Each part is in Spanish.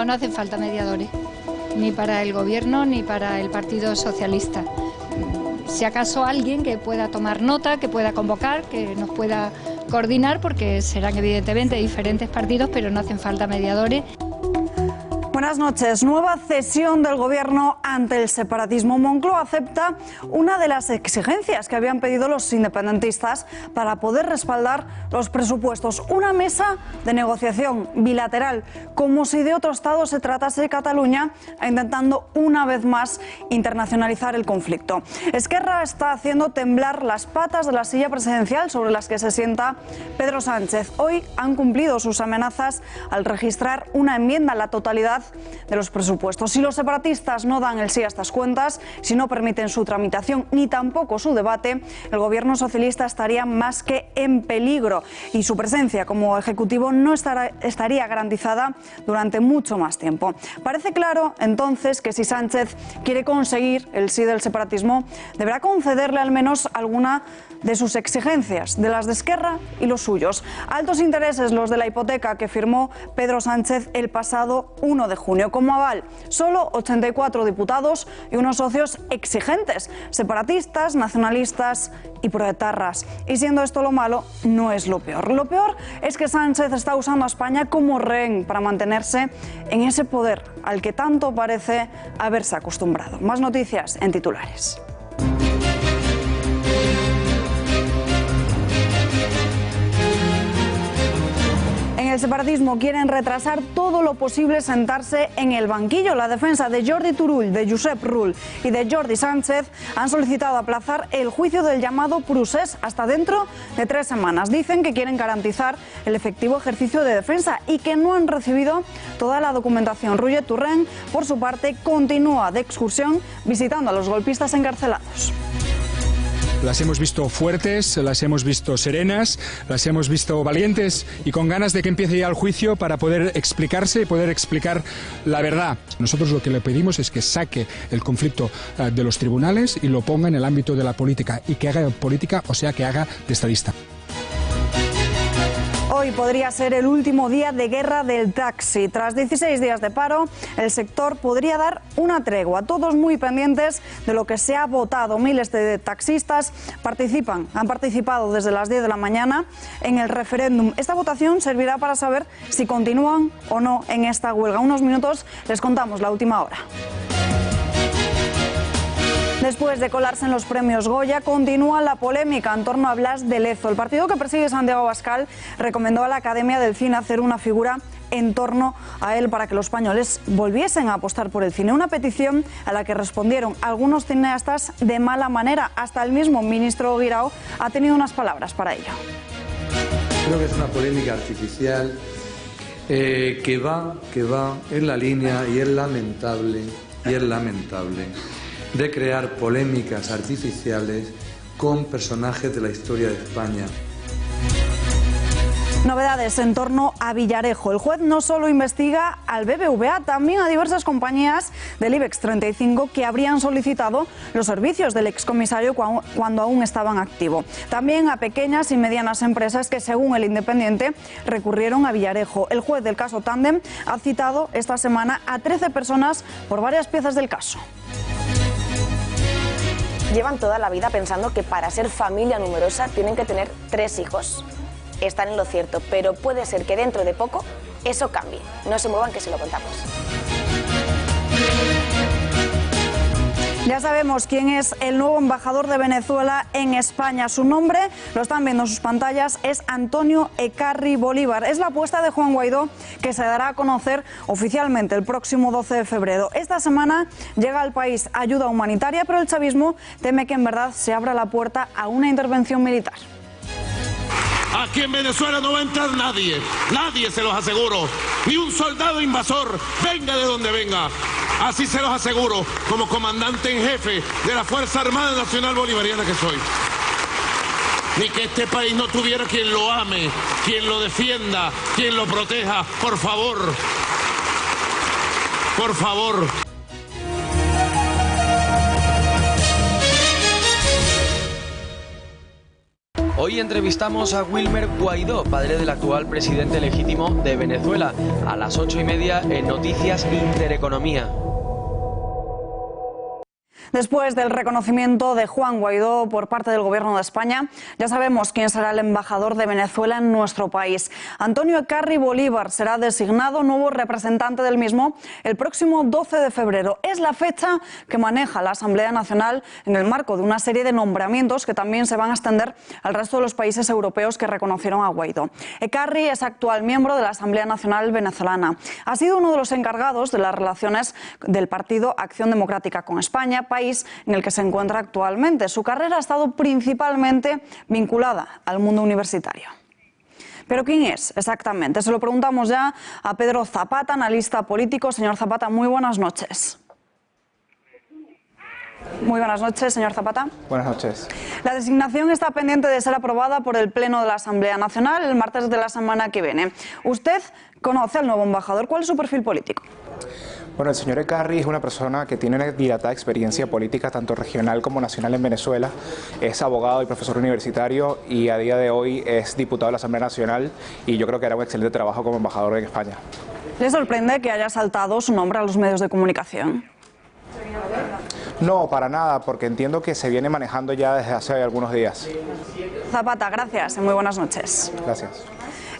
No hacen falta mediadores, ni para el gobierno ni para el Partido Socialista. Si acaso alguien que pueda tomar nota, que pueda convocar, que nos pueda coordinar, porque serán evidentemente diferentes partidos, pero no hacen falta mediadores. Buenas noches. Nueva cesión del Gobierno ante el separatismo. Moncloa acepta una de las exigencias que habían pedido los independentistas para poder respaldar los presupuestos. Una mesa de negociación bilateral, como si de otro Estado se tratase de Cataluña, intentando una vez más internacionalizar el conflicto. Esquerra está haciendo temblar las patas de la silla presidencial sobre las que se sienta Pedro Sánchez. Hoy han cumplido sus amenazas al registrar una enmienda a la totalidad de los presupuestos. Si los separatistas no dan el sí a estas cuentas, si no permiten su tramitación ni tampoco su debate, el gobierno socialista estaría más que en peligro y su presencia como ejecutivo no estaría garantizada durante mucho más tiempo. Parece claro entonces que si Sánchez quiere conseguir el sí del separatismo, deberá concederle al menos alguna de sus exigencias, de las de Esquerra y los suyos. Altos intereses los de la hipoteca que firmó Pedro Sánchez el pasado 1 de junio. Como aval, solo 84 diputados y unos socios exigentes, separatistas, nacionalistas y proetarras. Y siendo esto lo malo, no es lo peor. Lo peor es que Sánchez está usando a España como rehén para mantenerse en ese poder al que tanto parece haberse acostumbrado. Más noticias en titulares. En el separatismo quieren retrasar todo lo posible sentarse en el banquillo. La defensa de Jordi Turull, de Josep Rull y de Jordi Sánchez han solicitado aplazar el juicio del llamado procés hasta dentro de 3 semanas. Dicen que quieren garantizar el efectivo ejercicio de defensa y que no han recibido toda la documentación. Roger Torrent, por su parte, continúa de excursión visitando a los golpistas encarcelados. Las hemos visto fuertes, las hemos visto serenas, las hemos visto valientes y con ganas de que empiece ya el juicio para poder explicarse y poder explicar la verdad. Nosotros lo que le pedimos es que saque el conflicto de los tribunales y lo ponga en el ámbito de la política y que haga política, o sea, que haga de estadista. Hoy podría ser el último día de guerra del taxi. Tras 16 días de paro, el sector podría dar una tregua. Todos muy pendientes de lo que se ha votado. Miles de taxistas han participado desde las 10 de la mañana en el referéndum. Esta votación servirá para saber si continúan o no en esta huelga. Unos minutos les contamos la última hora. Después de colarse en los premios Goya, continúa la polémica en torno a Blas de Lezo. El partido que persigue Santiago Abascal recomendó a la Academia del Cine hacer una figura en torno a él para que los españoles volviesen a apostar por el cine. Una petición a la que respondieron algunos cineastas de mala manera. Hasta el mismo ministro Guirao ha tenido unas palabras para ello. Creo que es una polémica artificial que va en la línea y es lamentable de crear polémicas artificiales con personajes de la historia de España. Novedades en torno a Villarejo. El juez no solo investiga al BBVA, también a diversas compañías del IBEX 35 que habrían solicitado los servicios del excomisario cuando aún estaban en activo. También a pequeñas y medianas empresas que, según El Independiente, recurrieron a Villarejo. El juez del caso Tandem ha citado esta semana a 13 personas por varias piezas del caso. Llevan toda la vida pensando que para ser familia numerosa tienen que tener 3 hijos. Están en lo cierto, pero puede ser que dentro de poco eso cambie. No se muevan, que se lo contamos. Ya sabemos quién es el nuevo embajador de Venezuela en España. Su nombre, lo están viendo en sus pantallas, es Antonio Ecarri Bolívar. Es la apuesta de Juan Guaidó que se dará a conocer oficialmente el próximo 12 de febrero. Esta semana llega al país ayuda humanitaria, pero el chavismo teme que en verdad se abra la puerta a una intervención militar. Aquí en Venezuela no va a entrar nadie, se los aseguro, ni un soldado invasor, venga de donde venga. Así se los aseguro, como comandante en jefe de la Fuerza Armada Nacional Bolivariana que soy. Ni que este país no tuviera quien lo ame, quien lo defienda, quien lo proteja. Por favor. Por favor. Hoy entrevistamos a Wilmer Guaidó, padre del actual presidente legítimo de Venezuela, a las 8:30 en Noticias Intereconomía. Después del reconocimiento de Juan Guaidó por parte del Gobierno de España, ya sabemos quién será el embajador de Venezuela en nuestro país. Antonio Ecarri Bolívar será designado nuevo representante del mismo el próximo 12 de febrero. Es la fecha que maneja la Asamblea Nacional en el marco de una serie de nombramientos que también se van a extender al resto de los países europeos que reconocieron a Guaidó. Ecarri es actual miembro de la Asamblea Nacional venezolana. Ha sido uno de los encargados de las relaciones del Partido Acción Democrática con España, país en el que se encuentra actualmente. Su carrera ha estado principalmente vinculada al mundo universitario. ¿Pero quién es exactamente? Se lo preguntamos ya a Pedro Zapata, analista político. Señor Zapata, muy buenas noches. Muy buenas noches, señor Zapata. Buenas noches. La designación está pendiente de ser aprobada por el Pleno de la Asamblea Nacional el martes de la semana que viene. ¿Usted conoce al nuevo embajador? ¿Cuál es su perfil político? Bueno, el señor Ecarri es una persona que tiene una dilatada experiencia política, tanto regional como nacional en Venezuela. Es abogado y profesor universitario y a día de hoy es diputado de la Asamblea Nacional y yo creo que hará un excelente trabajo como embajador en España. ¿Le sorprende que haya saltado su nombre a los medios de comunicación? No, para nada, porque entiendo que se viene manejando ya desde hace algunos días. Zapata, gracias y muy buenas noches. Gracias.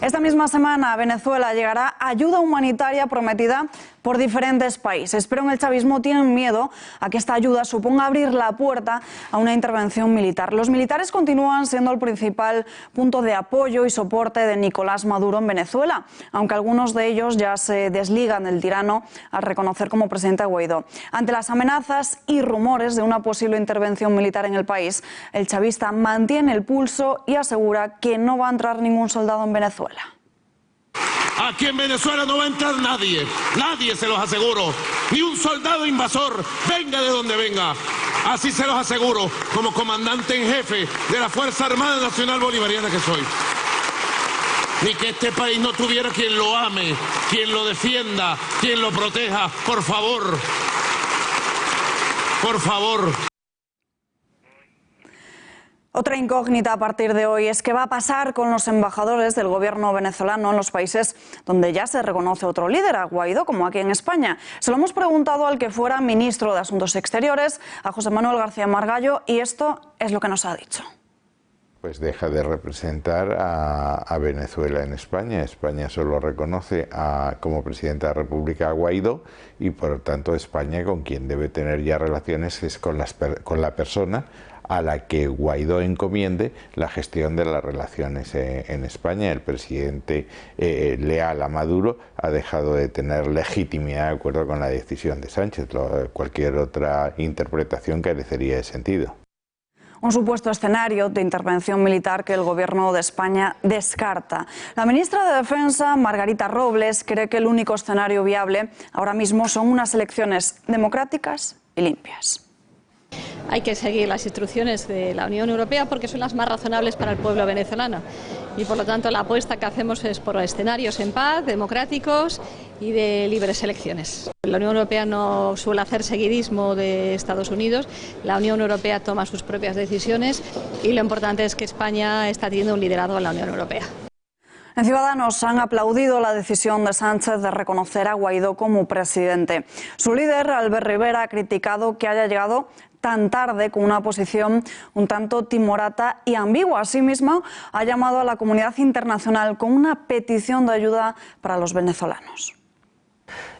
Esta misma semana a Venezuela llegará ayuda humanitaria prometida por diferentes países, pero en el chavismo tienen miedo a que esta ayuda suponga abrir la puerta a una intervención militar. Los militares continúan siendo el principal punto de apoyo y soporte de Nicolás Maduro en Venezuela, aunque algunos de ellos ya se desligan del tirano al reconocer como presidente a Guaidó. Ante las amenazas y rumores de una posible intervención militar en el país, el chavista mantiene el pulso y asegura que no va a entrar ningún soldado en Venezuela. Aquí en Venezuela no va a entrar nadie, nadie, se los aseguro, ni un soldado invasor, venga de donde venga. Así se los aseguro, como comandante en jefe de la Fuerza Armada Nacional Bolivariana que soy. Ni que este país no tuviera quien lo ame, quien lo defienda, quien lo proteja. Por favor, por favor. Otra incógnita a partir de hoy es qué va a pasar con los embajadores del gobierno venezolano en los países donde ya se reconoce otro líder, a Guaidó, como aquí en España. Se lo hemos preguntado al que fuera ministro de Asuntos Exteriores, a José Manuel García Margallo, y esto es lo que nos ha dicho. Pues deja de representar a Venezuela en España. España solo reconoce como presidente de la República a Guaidó y por tanto España con quien debe tener ya relaciones es con la persona a la que Guaidó encomiende la gestión de las relaciones en España. El presidente leal a Maduro ha dejado de tener legitimidad de acuerdo con la decisión de Sánchez. Cualquier otra interpretación carecería de sentido. Un supuesto escenario de intervención militar que el Gobierno de España descarta. La ministra de Defensa, Margarita Robles, cree que el único escenario viable ahora mismo son unas elecciones democráticas y limpias. Hay que seguir las instrucciones de la Unión Europea porque son las más razonables para el pueblo venezolano y por lo tanto la apuesta que hacemos es por escenarios en paz, democráticos y de libres elecciones. La Unión Europea no suele hacer seguidismo de Estados Unidos, la Unión Europea toma sus propias decisiones y lo importante es que España está teniendo un liderazgo en la Unión Europea. En Ciudadanos han aplaudido la decisión de Sánchez de reconocer a Guaidó como presidente. Su líder, Albert Rivera, ha criticado que haya llegado tan tarde con una posición un tanto timorata y ambigua. Asimismo, ha llamado a la comunidad internacional con una petición de ayuda para los venezolanos.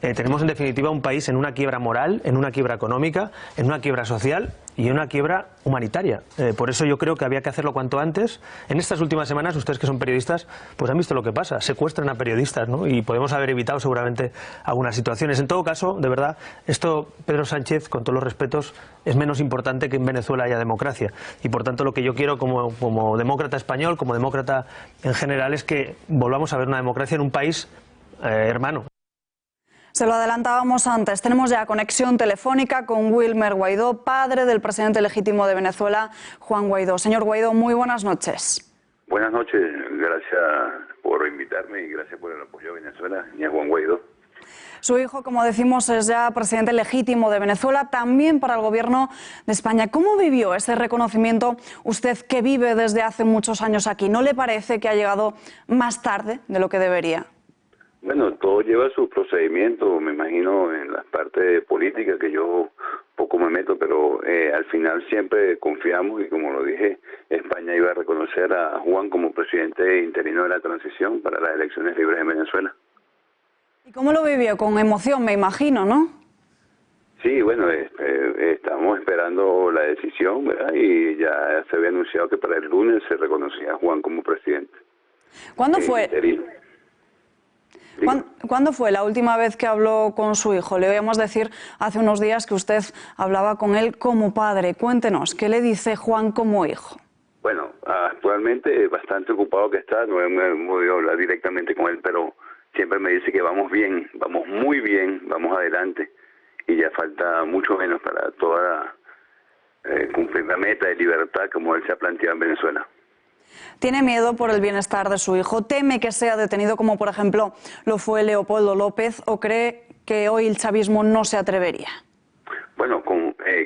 Tenemos en definitiva un país en una quiebra moral, en una quiebra económica, en una quiebra social y en una quiebra humanitaria. Por eso yo creo que había que hacerlo cuanto antes. En estas últimas semanas, ustedes que son periodistas, pues han visto lo que pasa, secuestran a periodistas, ¿no? Y podemos haber evitado seguramente algunas situaciones. En todo caso, de verdad, esto, Pedro Sánchez, con todos los respetos, es menos importante que en Venezuela haya democracia. Y por tanto lo que yo quiero como demócrata español, como demócrata en general, es que volvamos a ver una democracia en un país hermano. Se lo adelantábamos antes, tenemos ya conexión telefónica con Wilmer Guaidó, padre del presidente legítimo de Venezuela, Juan Guaidó. Señor Guaidó, muy buenas noches. Buenas noches, gracias por invitarme y gracias por el apoyo a Venezuela y a Juan Guaidó. Su hijo, como decimos, es ya presidente legítimo de Venezuela, también para el gobierno de España. ¿Cómo vivió ese reconocimiento usted que vive desde hace muchos años aquí? ¿No le parece que ha llegado más tarde de lo que debería? Bueno, todo lleva su procedimiento, me imagino, en las partes políticas que yo poco me meto, pero al final siempre confiamos y, como lo dije, España iba a reconocer a Juan como presidente interino de la transición para las elecciones libres en Venezuela. ¿Y cómo lo vivió? Con emoción, me imagino, ¿no? Sí, bueno, estamos esperando la decisión, ¿verdad? Y ya se había anunciado que para el lunes se reconocía a Juan como presidente. ¿Cuándo fue? Interino. ¿Cuándo fue la última vez que habló con su hijo? Le oíamos decir hace unos días que usted hablaba con él como padre. Cuéntenos, ¿qué le dice Juan como hijo? Bueno, actualmente bastante ocupado que está, no hemos podido hablar directamente con él, pero siempre me dice que vamos bien, vamos muy bien, vamos adelante y ya falta mucho menos para toda cumplir la meta de libertad como él se ha planteado en Venezuela. ¿Tiene miedo por el bienestar de su hijo? ¿Teme que sea detenido como, por ejemplo, lo fue Leopoldo López? ¿O cree que hoy el chavismo no se atrevería? Bueno,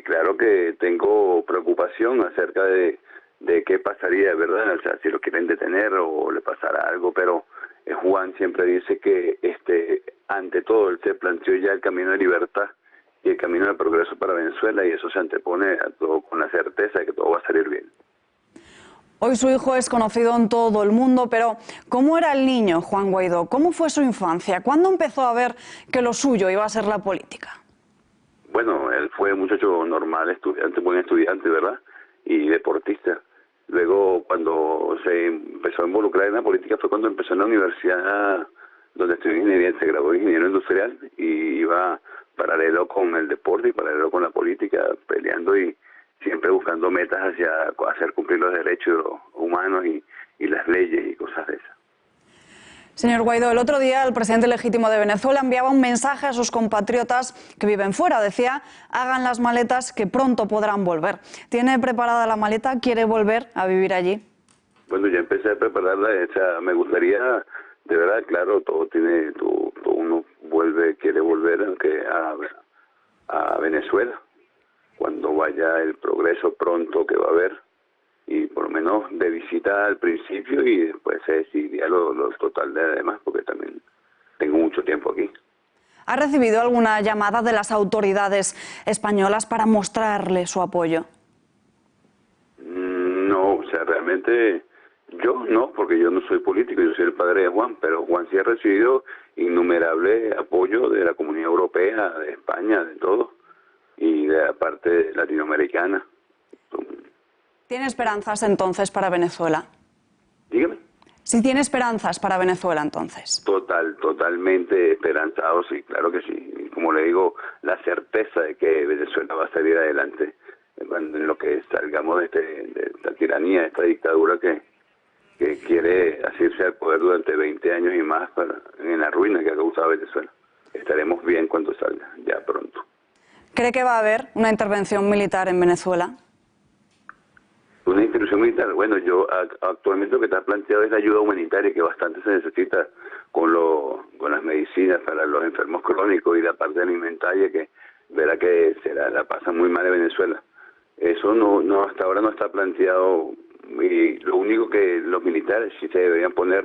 claro que tengo preocupación acerca de qué pasaría, ¿verdad? O sea, si lo quieren detener o le pasará algo, pero Juan siempre dice que ante todo él se planteó ya el camino de libertad y el camino de progreso para Venezuela, y eso se antepone a todo con la certeza de que todo va a salir bien. Hoy su hijo es conocido en todo el mundo, pero ¿cómo era el niño, Juan Guaidó? ¿Cómo fue su infancia? ¿Cuándo empezó a ver que lo suyo iba a ser la política? Bueno, él fue un muchacho normal, estudiante, buen estudiante, ¿verdad? Y deportista. Luego, cuando se empezó a involucrar en la política fue cuando empezó en la universidad donde estudió ingeniería, se graduó de ingeniero industrial y iba paralelo con el deporte y paralelo con la política, peleando y siempre buscando metas hacia hacer cumplir los derechos humanos y las leyes y cosas de esas. Señor Guaidó, el otro día el presidente legítimo de Venezuela enviaba un mensaje a sus compatriotas que viven fuera. Decía, hagan las maletas que pronto podrán volver. ¿Tiene preparada la maleta? ¿Quiere volver a vivir allí? Bueno, ya empecé a prepararla. O sea, me gustaría, de verdad, claro, todo uno quiere volver aunque a Venezuela. Cuando vaya el progreso pronto que va a haber, y por lo menos de visita al principio y después se decidiría lo total de demás, porque también tengo mucho tiempo aquí. ¿Ha recibido alguna llamada de las autoridades españolas para mostrarle su apoyo? No, o sea, realmente yo no, porque yo no soy político, yo soy el padre de Juan, pero Juan sí ha recibido innumerable apoyo de la Comunidad Europea, de España, de todo, y de la parte latinoamericana. ¿Tiene esperanzas entonces para Venezuela? Dígame. ¿Sí tiene esperanzas para Venezuela entonces? Totalmente esperanzado, sí, claro que sí. Y como le digo, la certeza de que Venezuela va a salir adelante en lo que salgamos de esta tiranía, de esta dictadura que quiere asirse al poder durante 20 años y más en la ruina que ha causado Venezuela. Estaremos bien cuando salga, ya pronto. ¿Cree que va a haber una intervención militar en Venezuela? Una intervención militar, bueno, yo actualmente lo que está planteado es la ayuda humanitaria que bastante se necesita con las medicinas para los enfermos crónicos y la parte alimentaria que verá que la pasa muy mal en Venezuela. Eso no hasta ahora no está planteado, y lo único que los militares sí se deberían poner,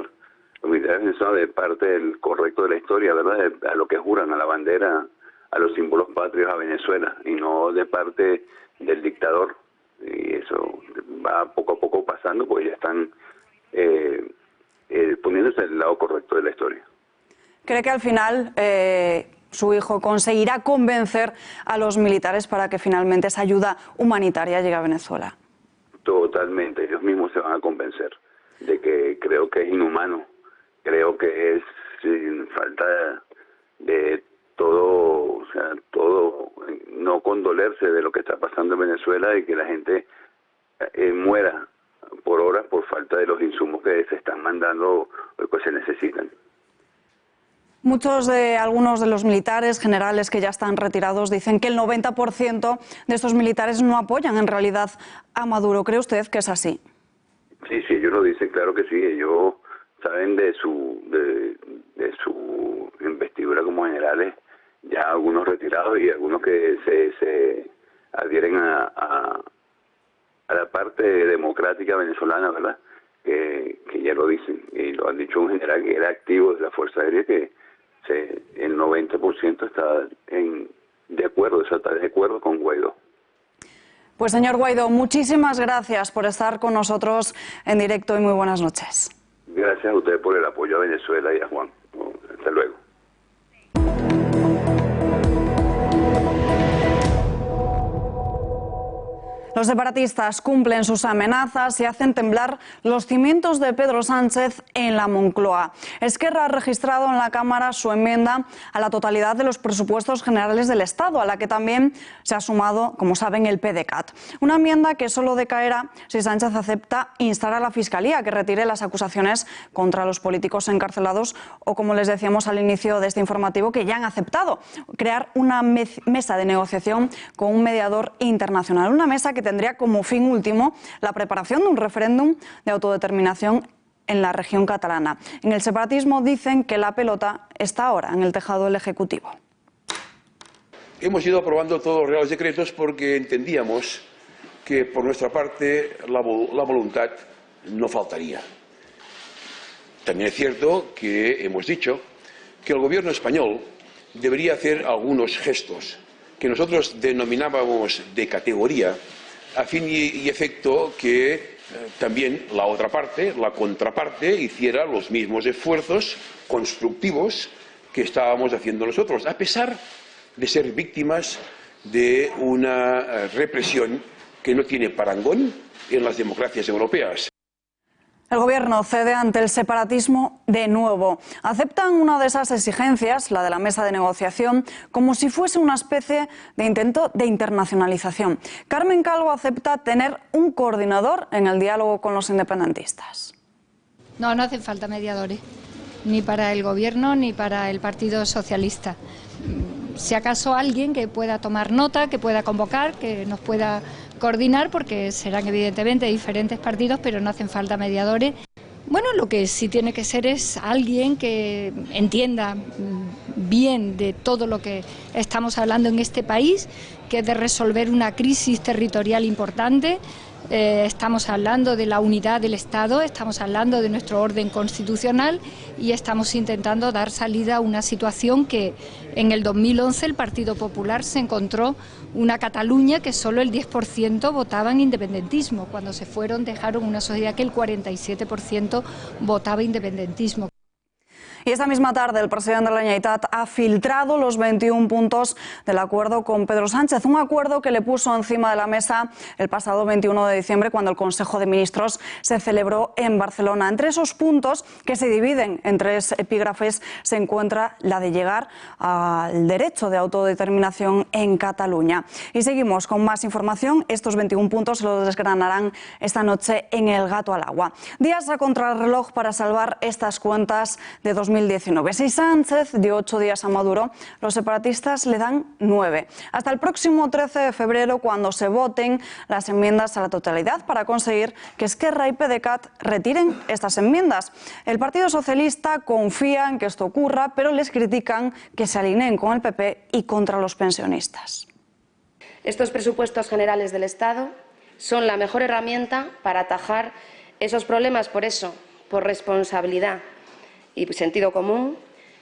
los militares venezolanos, de parte del correcto de la historia, ¿verdad? A lo que juran, a la bandera, a los símbolos patrios a Venezuela, y no de parte del dictador. Y eso va poco a poco pasando porque ya están poniéndose del lado correcto de la historia. ¿Cree que al final su hijo conseguirá convencer a los militares para que finalmente esa ayuda humanitaria llegue a Venezuela? Totalmente, ellos mismos se van a convencer de que creo que es inhumano, creo que es sin falta de todo, o sea, todo, no condolerse de lo que está pasando en Venezuela y que la gente muera por horas por falta de los insumos que se están mandando o que se necesitan. Algunos de los militares generales que ya están retirados dicen que el 90% de estos militares no apoyan en realidad a Maduro. ¿Cree usted que es así? Sí, ellos lo dicen, claro que sí. Ellos saben de su investidura como generales, ya algunos retirados y algunos que se adhieren a la parte democrática venezolana, ¿verdad? Que ya lo dicen, y lo han dicho un general que era activo de la Fuerza Aérea, que el 90% está de acuerdo con Guaidó. Pues señor Guaidó, muchísimas gracias por estar con nosotros en directo y muy buenas noches. Gracias a ustedes por el apoyo a Venezuela y a Juan. Hasta luego. Los separatistas cumplen sus amenazas y hacen temblar los cimientos de Pedro Sánchez en la Moncloa. Esquerra ha registrado en la Cámara su enmienda a la totalidad de los presupuestos generales del Estado, a la que también se ha sumado, como saben, el PDeCAT. Una enmienda que solo decaerá si Sánchez acepta instar a la Fiscalía que retire las acusaciones contra los políticos encarcelados o, como les decíamos al inicio de este informativo, que ya han aceptado crear una mesa de negociación con un mediador internacional. Una mesa que tendría como fin último la preparación de un referéndum de autodeterminación en la región catalana. En el separatismo dicen que la pelota está ahora en el tejado del Ejecutivo. Hemos ido aprobando todos los reales decretos porque entendíamos que por nuestra parte la voluntad no faltaría. También es cierto que hemos dicho que el gobierno español debería hacer algunos gestos que nosotros denominábamos de categoría, a fin y efecto que también la otra parte, la contraparte, hiciera los mismos esfuerzos constructivos que estábamos haciendo nosotros, a pesar de ser víctimas de una represión que no tiene parangón en las democracias europeas. El Gobierno cede ante el separatismo de nuevo. Aceptan una de esas exigencias, la de la mesa de negociación, como si fuese una especie de intento de internacionalización. Carmen Calvo acepta tener un coordinador en el diálogo con los independentistas. No hacen falta mediadores, ni para el Gobierno ni para el Partido Socialista. Si acaso alguien que pueda tomar nota, que pueda convocar, que nos pueda coordinar, porque serán evidentemente diferentes partidos, pero no hacen falta mediadores. Bueno, lo que sí tiene que ser es alguien que entienda bien de todo lo que estamos hablando en este país, que es de resolver una crisis territorial importante. Estamos hablando de la unidad del Estado, estamos hablando de nuestro orden constitucional y estamos intentando dar salida a una situación que en el 2011 el Partido Popular se encontró una Cataluña que solo el 10% votaba en independentismo. Cuando se fueron dejaron una sociedad que el 47% votaba independentismo. Y esta misma tarde el presidente de la Generalitat ha filtrado los 21 puntos del acuerdo con Pedro Sánchez, un acuerdo que le puso encima de la mesa el pasado 21 de diciembre cuando el Consejo de Ministros se celebró en Barcelona. Entre esos puntos, que se dividen en 3 epígrafes, se encuentra la de llegar al derecho de autodeterminación en Cataluña. Y seguimos con más información. Estos 21 puntos se los desgranarán esta noche en El Gato al Agua. Días a contrarreloj para salvar estas cuentas de 2019. Si Sánchez dio 8 días a Maduro, los separatistas le dan 9. Hasta el próximo 13 de febrero, cuando se voten las enmiendas a la totalidad para conseguir que Esquerra y PDeCAT retiren estas enmiendas. El Partido Socialista confía en que esto ocurra, pero les critican que se alineen con el PP y contra los pensionistas. Estos presupuestos generales del Estado son la mejor herramienta para atajar esos problemas. Por eso, por responsabilidad y sentido común,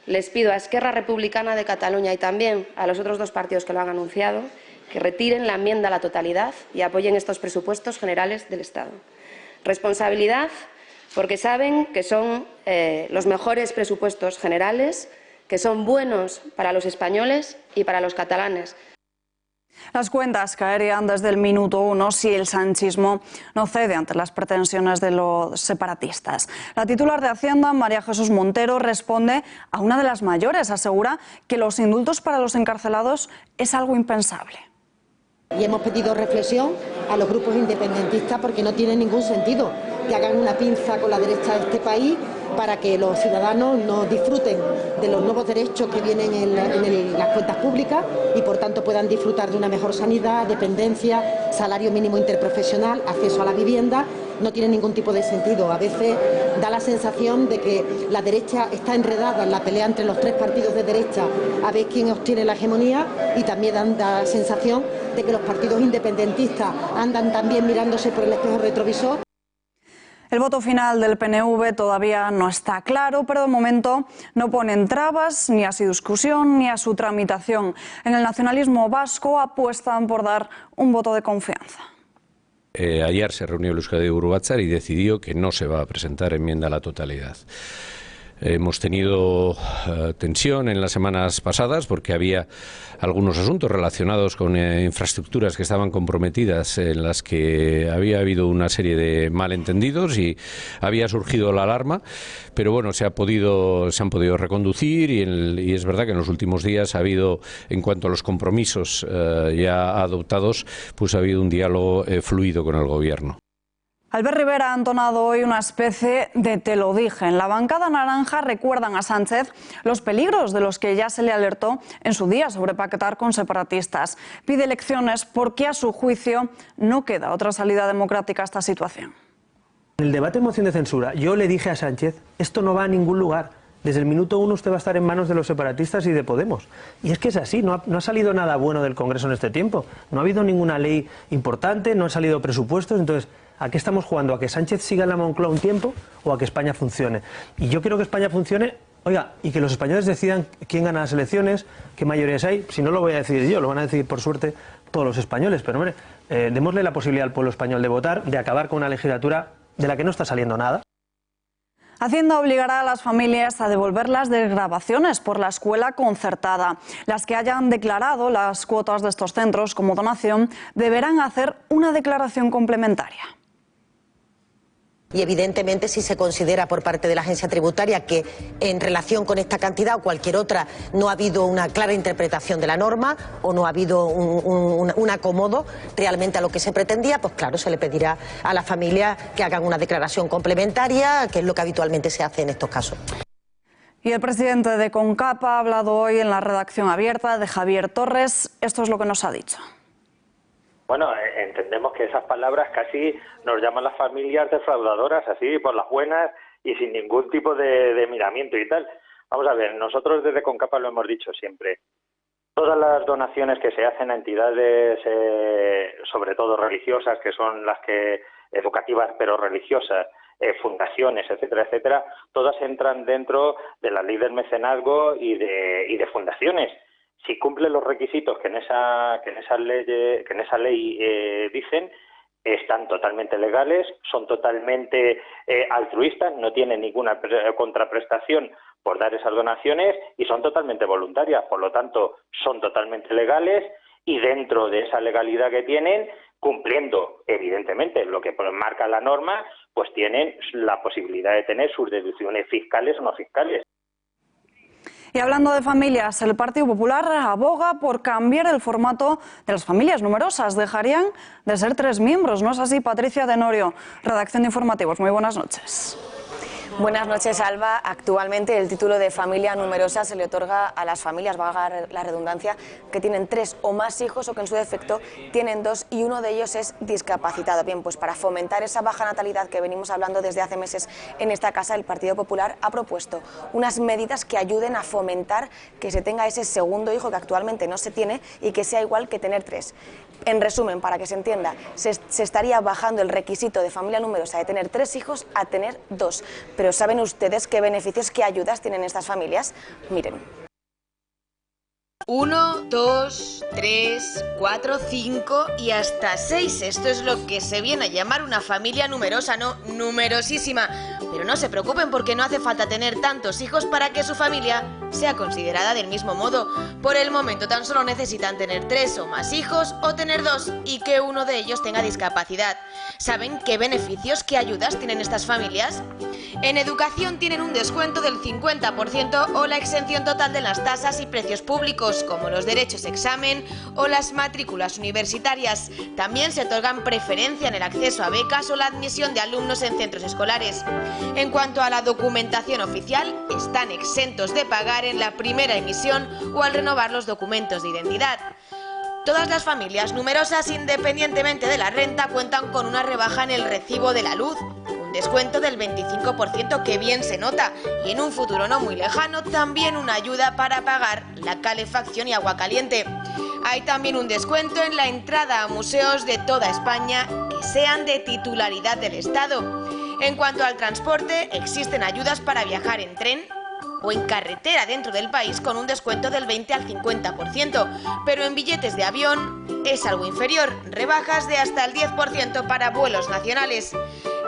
les pido a Esquerra Republicana de Cataluña y también a los otros 2 partidos que lo han anunciado que retiren la enmienda a la totalidad y apoyen estos presupuestos generales del Estado. Responsabilidad porque saben que son los mejores presupuestos generales, que son buenos para los españoles y para los catalanes. Las cuentas caerían desde el minuto 1 si el sanchismo no cede ante las pretensiones de los separatistas. La titular de Hacienda, María Jesús Montero, responde a una de las mayores. Asegura que los indultos para los encarcelados es algo impensable. Y hemos pedido reflexión a los grupos independentistas porque no tiene ningún sentido que hagan una pinza con la derecha de este país para que los ciudadanos no disfruten de los nuevos derechos que vienen en las cuentas públicas y por tanto puedan disfrutar de una mejor sanidad, dependencia, salario mínimo interprofesional, acceso a la vivienda. No tiene ningún tipo de sentido. A veces da la sensación de que la derecha está enredada en la pelea entre los tres partidos de derecha a ver quién obtiene la hegemonía, y también da la sensación de que los partidos independentistas andan también mirándose por el espejo retrovisor. El voto final del PNV todavía no está claro, pero de momento no ponen trabas ni a su discusión ni a su tramitación. En el nacionalismo vasco apuestan por dar un voto de confianza. Ayer se reunió el Euskadi Buru Batzar y decidió que no se va a presentar enmienda a la totalidad. Hemos tenido tensión en las semanas pasadas porque había algunos asuntos relacionados con infraestructuras que estaban comprometidas, en las que había habido una serie de malentendidos y había surgido la alarma, pero bueno, se han podido reconducir y es verdad que en los últimos días ha habido, en cuanto a los compromisos ya adoptados, pues ha habido un diálogo fluido con el Gobierno. Albert Rivera ha entonado hoy una especie de te lo dije. En la bancada naranja recuerdan a Sánchez los peligros de los que ya se le alertó en su día sobre pactar con separatistas. Pide elecciones porque a su juicio no queda otra salida democrática a esta situación. En el debate de moción de censura yo le dije a Sánchez, esto no va a ningún lugar. Desde el minuto 1 usted va a estar en manos de los separatistas y de Podemos. Y es que es así, no ha salido nada bueno del Congreso en este tiempo. No ha habido ninguna ley importante, no han salido presupuestos, entonces ¿a qué estamos jugando? ¿A que Sánchez siga en la Moncloa un tiempo o a que España funcione? Y yo quiero que España funcione, oiga, y que los españoles decidan quién gana las elecciones, qué mayorías hay. Si no lo voy a decidir yo, lo van a decidir por suerte todos los españoles. Pero hombre, démosle la posibilidad al pueblo español de votar, de acabar con una legislatura de la que no está saliendo nada. Hacienda obligará a las familias a devolver las desgravaciones por la escuela concertada. Las que hayan declarado las cuotas de estos centros como donación deberán hacer una declaración complementaria. Y evidentemente, si se considera por parte de la agencia tributaria que en relación con esta cantidad o cualquier otra no ha habido una clara interpretación de la norma o no ha habido un acomodo realmente a lo que se pretendía, pues claro, se le pedirá a la familia que hagan una declaración complementaria, que es lo que habitualmente se hace en estos casos. Y el presidente de CONCAPA ha hablado hoy en la redacción abierta de Javier Torres. Esto es lo que nos ha dicho. Bueno, entendemos que esas palabras casi nos llaman las familias defraudadoras, así por las buenas y sin ningún tipo de miramiento y tal. Vamos a ver, nosotros desde CONCAPA lo hemos dicho siempre. Todas las donaciones que se hacen a entidades, sobre todo religiosas, que son las que educativas pero religiosas, fundaciones, etcétera, etcétera, todas entran dentro de la ley del mecenazgo y de fundaciones. Si cumplen los requisitos que en esa ley dicen, están totalmente legales, son totalmente altruistas, no tienen ninguna contraprestación por dar esas donaciones y son totalmente voluntarias. Por lo tanto, son totalmente legales y dentro de esa legalidad que tienen, cumpliendo evidentemente lo que marca la norma, pues tienen la posibilidad de tener sus deducciones fiscales o no fiscales. Y hablando de familias, el Partido Popular aboga por cambiar el formato de las familias numerosas. Dejarían de ser 3 miembros, ¿no es así? Patricia Tenorio, redacción de Informativos. Muy buenas noches. Buenas noches, Alba. Actualmente el título de familia numerosa se le otorga a las familias, valga la redundancia, que tienen 3 o más hijos o que en su defecto tienen 2 y uno de ellos es discapacitado. Bien, pues para fomentar esa baja natalidad que venimos hablando desde hace meses en esta casa, el Partido Popular ha propuesto unas medidas que ayuden a fomentar que se tenga ese segundo hijo que actualmente no se tiene y que sea igual que tener 3. En resumen, para que se entienda, se estaría bajando el requisito de familia numerosa de tener 3 hijos a tener 2. Pero ¿saben ustedes qué beneficios, qué ayudas tienen estas familias? Miren. 1, 2, 3, 4, 5 y hasta 6. Esto es lo que se viene a llamar una familia numerosa, no numerosísima. Pero no se preocupen porque no hace falta tener tantos hijos para que su familia sea considerada del mismo modo. Por el momento tan solo necesitan tener 3 o más hijos o tener 2 y que uno de ellos tenga discapacidad. ¿Saben qué beneficios, qué ayudas tienen estas familias? En educación tienen un descuento del 50% o la exención total de las tasas y precios públicos. hijos, como los derechos de examen o las matrículas universitarias. También se otorgan preferencia en el acceso a becas o la admisión de alumnos en centros escolares. En cuanto a la documentación oficial, están exentos de pagar en la primera emisión o al renovar los documentos de identidad. Todas las familias numerosas, independientemente de la renta, cuentan con una rebaja en el recibo de la luz, un descuento del 25% que bien se nota, y en un futuro no muy lejano también una ayuda para pagar la calefacción y agua caliente. Hay también un descuento en la entrada a museos de toda España que sean de titularidad del Estado. En cuanto al transporte, existen ayudas para viajar en tren o en carretera dentro del país con un descuento del 20 al 50%, pero en billetes de avión es algo inferior, rebajas de hasta el 10% para vuelos nacionales.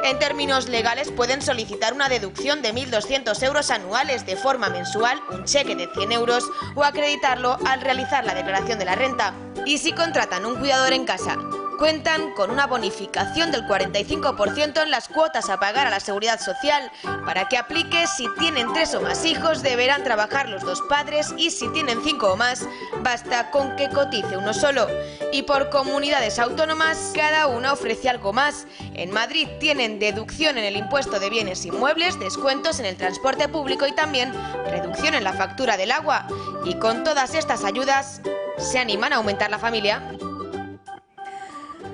En términos legales pueden solicitar una deducción de 1.200 euros anuales de forma mensual, un cheque de 100 euros o acreditarlo al realizar la declaración de la renta. Y si contratan un cuidador en casa, cuentan con una bonificación del 45% en las cuotas a pagar a la Seguridad Social. Para que aplique, si tienen 3 o más hijos, deberán trabajar los 2 padres y si tienen 5 o más, basta con que cotice uno solo. Y por comunidades autónomas, cada una ofrece algo más. En Madrid tienen deducción en el impuesto de bienes inmuebles, descuentos en el transporte público y también reducción en la factura del agua. Y con todas estas ayudas, ¿se animan a aumentar la familia?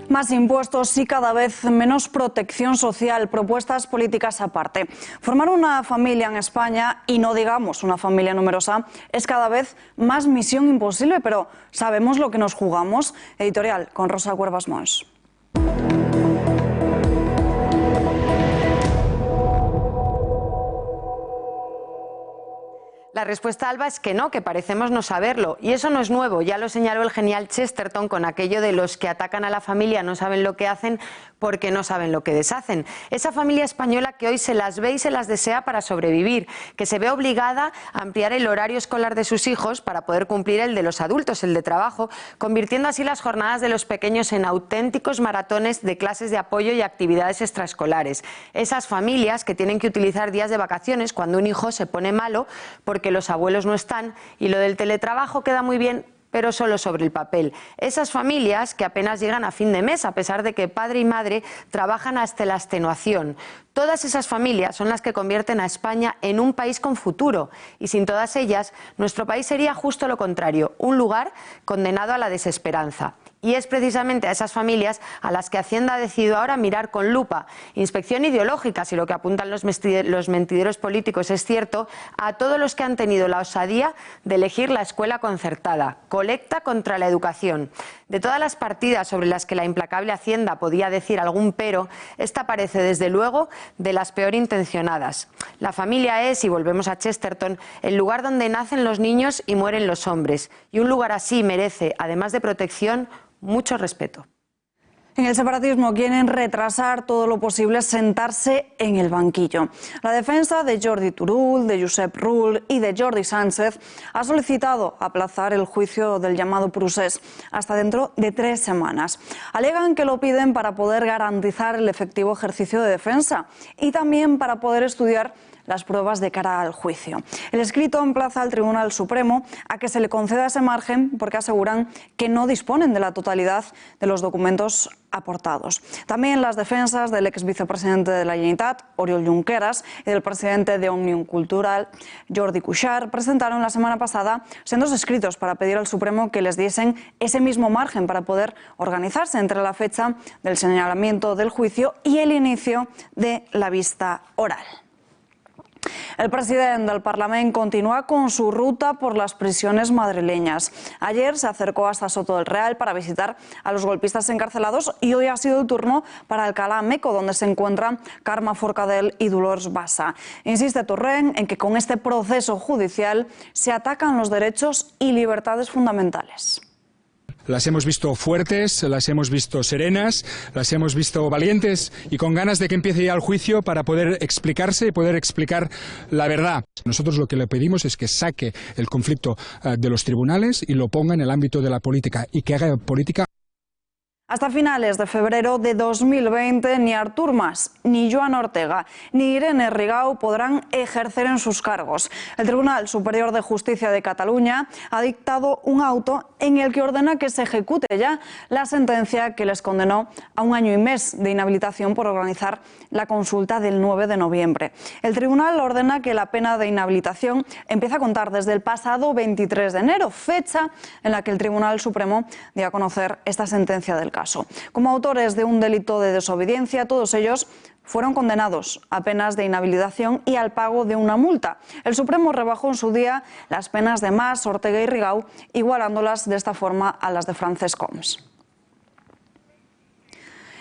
Más impuestos y cada vez menos protección social, propuestas políticas aparte. Formar una familia en España, y no digamos una familia numerosa, es cada vez más misión imposible, pero ¿sabemos lo que nos jugamos? Editorial con Rosa Cuervas Mons. La respuesta, Alba, es que no, que parecemos no saberlo. Y eso no es nuevo, ya lo señaló el genial Chesterton con aquello de los que atacan a la familia no saben lo que hacen porque no saben lo que deshacen. Esa familia española que hoy se las ve y se las desea para sobrevivir, que se ve obligada a ampliar el horario escolar de sus hijos para poder cumplir el de los adultos, el de trabajo, convirtiendo así las jornadas de los pequeños en auténticos maratones de clases de apoyo y actividades extraescolares. Esas familias que tienen que utilizar días de vacaciones cuando un hijo se pone malo porque los abuelos no están, y lo del teletrabajo queda muy bien, pero solo sobre el papel. Esas familias que apenas llegan a fin de mes, a pesar de que padre y madre trabajan hasta la extenuación. Todas esas familias son las que convierten a España en un país con futuro, y sin todas ellas, nuestro país sería justo lo contrario, un lugar condenado a la desesperanza. Y es precisamente a esas familias a las que Hacienda ha decidido ahora mirar con lupa. Inspección ideológica, si lo que apuntan los mentideros políticos es cierto, a todos los que han tenido la osadía de elegir la escuela concertada. Colecta contra la educación. De todas las partidas sobre las que la implacable Hacienda podía decir algún pero, esta parece desde luego de las peor intencionadas. La familia es, y volvemos a Chesterton, el lugar donde nacen los niños y mueren los hombres. Y un lugar así merece, además de protección, mucho respeto. En el separatismo quieren retrasar todo lo posible sentarse en el banquillo. La defensa de Jordi Turull, de Josep Rull y de Jordi Sánchez ha solicitado aplazar el juicio del llamado procés hasta dentro de 3 semanas. Alegan que lo piden para poder garantizar el efectivo ejercicio de defensa y también para poder estudiar las pruebas de cara al juicio. El escrito emplaza al Tribunal Supremo a que se le conceda ese margen porque aseguran que no disponen de la totalidad de los documentos aportados. También las defensas del ex vicepresidente de la Generalitat, Oriol Junqueras, y del presidente de Òmnium Cultural, Jordi Cuixart, presentaron la semana pasada sendos escritos para pedir al Supremo que les diesen ese mismo margen para poder organizarse entre la fecha del señalamiento del juicio y el inicio de la vista oral. El presidente del Parlamento continúa con su ruta por las prisiones madrileñas. Ayer se acercó hasta Soto del Real para visitar a los golpistas encarcelados y hoy ha sido el turno para Alcalá Meco, donde se encuentran Carme Forcadell y Dolors Bassa. Insiste Torrent en que con este proceso judicial se atacan los derechos y libertades fundamentales. Las hemos visto fuertes, las hemos visto serenas, las hemos visto valientes y con ganas de que empiece ya el juicio para poder explicarse y poder explicar la verdad. Nosotros lo que le pedimos es que saque el conflicto de los tribunales y lo ponga en el ámbito de la política y que haga política. Hasta finales de febrero de 2020, ni Artur Mas, ni Joan Ortega, ni Irene Rigau podrán ejercer en sus cargos. El Tribunal Superior de Justicia de Cataluña ha dictado un auto en el que ordena que se ejecute ya la sentencia que les condenó a 1 año y mes de inhabilitación por organizar la consulta del 9 de noviembre. El tribunal ordena que la pena de inhabilitación empiece a contar desde el pasado 23 de enero, fecha en la que el Tribunal Supremo dio a conocer esta sentencia del caso. Como autores de un delito de desobediencia, todos ellos fueron condenados a penas de inhabilitación y al pago de una multa. El Supremo rebajó en su día las penas de Mas, Ortega y Rigau, igualándolas de esta forma a las de Francesc Homs.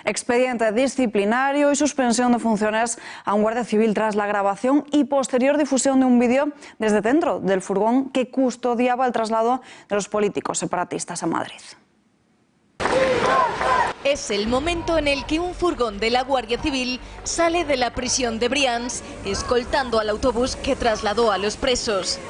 Expediente disciplinario y suspensión de funciones a un guardia civil tras la grabación y posterior difusión de un vídeo desde dentro del furgón que custodiaba el traslado de los políticos separatistas a Madrid. Es el momento en el que un furgón de la Guardia Civil sale de la prisión de Brians, escoltando al autobús que trasladó a los presos.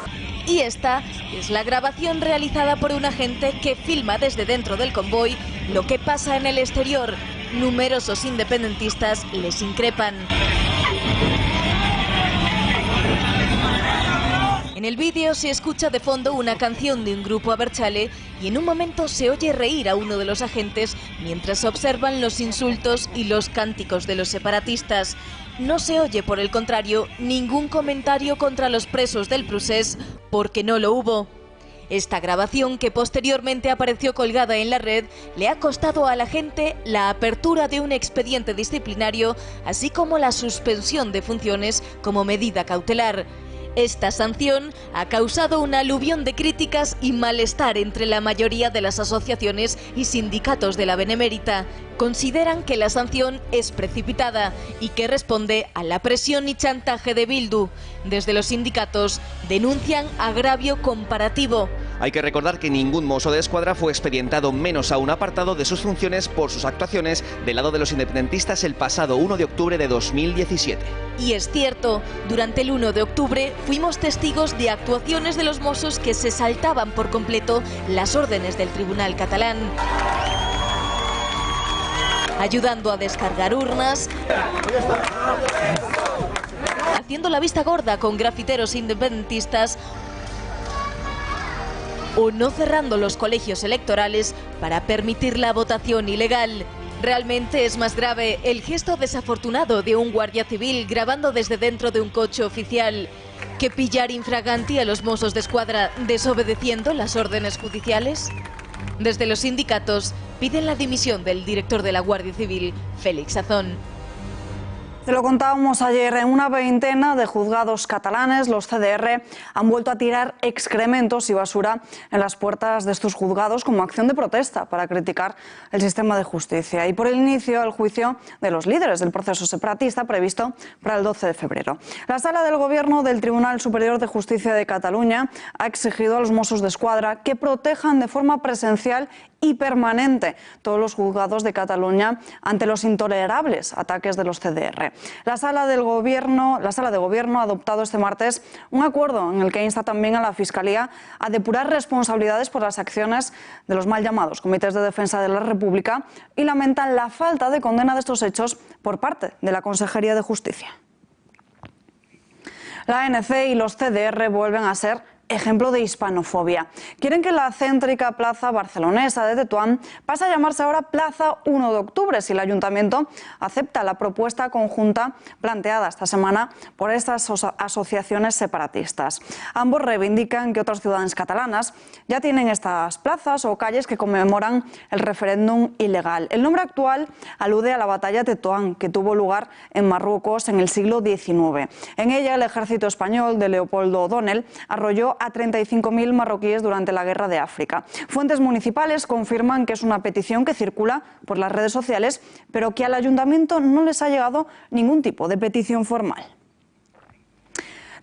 Y esta es la grabación realizada por un agente que filma desde dentro del convoy lo que pasa en el exterior. Numerosos independentistas les increpan. En el vídeo se escucha de fondo una canción de un grupo abertzale y en un momento se oye reír a uno de los agentes mientras observan los insultos y los cánticos de los separatistas. No se oye, por el contrario, ningún comentario contra los presos del Procés porque no lo hubo. Esta grabación, que posteriormente apareció colgada en la red, le ha costado a la gente la apertura de un expediente disciplinario, así como la suspensión de funciones como medida cautelar. Esta sanción ha causado un aluvión de críticas y malestar entre la mayoría de las asociaciones y sindicatos de la Benemérita. Consideran que la sanción es precipitada y que responde a la presión y chantaje de Bildu. Desde los sindicatos denuncian agravio comparativo. Hay que recordar que ningún mozo de escuadra fue expedientado, menos aún apartado de sus funciones por sus actuaciones del lado de los independentistas el pasado 1 de octubre de 2017. Y es cierto, durante el 1 de octubre fuimos testigos de actuaciones de los mozos que se saltaban por completo las órdenes del Tribunal catalán, ayudando a descargar urnas, haciendo la vista gorda con grafiteros independentistas o no cerrando los colegios electorales para permitir la votación ilegal. Realmente es más grave el gesto desafortunado de un guardia civil grabando desde dentro de un coche oficial que pillar infraganti a los mozos de escuadra desobedeciendo las órdenes judiciales. Desde los sindicatos piden la dimisión del director de la Guardia Civil, Félix Azón. Te lo contábamos ayer, en una veintena de juzgados catalanes, los CDR han vuelto a tirar excrementos y basura en las puertas de estos juzgados como acción de protesta para criticar el sistema de justicia y por el inicio del juicio de los líderes del proceso separatista previsto para el 12 de febrero. La Sala del Gobierno del Tribunal Superior de Justicia de Cataluña ha exigido a los Mossos d'Esquadra que protejan de forma presencial y permanente todos los juzgados de Cataluña ante los intolerables ataques de los CDR. La Sala de Gobierno ha adoptado este martes un acuerdo en el que insta también a la Fiscalía a depurar responsabilidades por las acciones de los mal llamados comités de defensa de la República y lamentan la falta de condena de estos hechos por parte de la Consejería de Justicia. La ANC y los CDR vuelven a ser ejemplo de hispanofobia. Quieren que la céntrica plaza barcelonesa de Tetuán pase a llamarse ahora Plaza 1 de Octubre si el Ayuntamiento acepta la propuesta conjunta planteada esta semana por estas asociaciones separatistas. Ambos reivindican que otras ciudades catalanas ya tienen estas plazas o calles que conmemoran el referéndum ilegal. El nombre actual alude a la batalla de Tetuán, que tuvo lugar en Marruecos en el siglo XIX. En ella, el ejército español de Leopoldo O'Donnell arrolló a 35.000 marroquíes durante la Guerra de África. Fuentes municipales confirman que es una petición que circula por las redes sociales, pero que al ayuntamiento no les ha llegado ningún tipo de petición formal.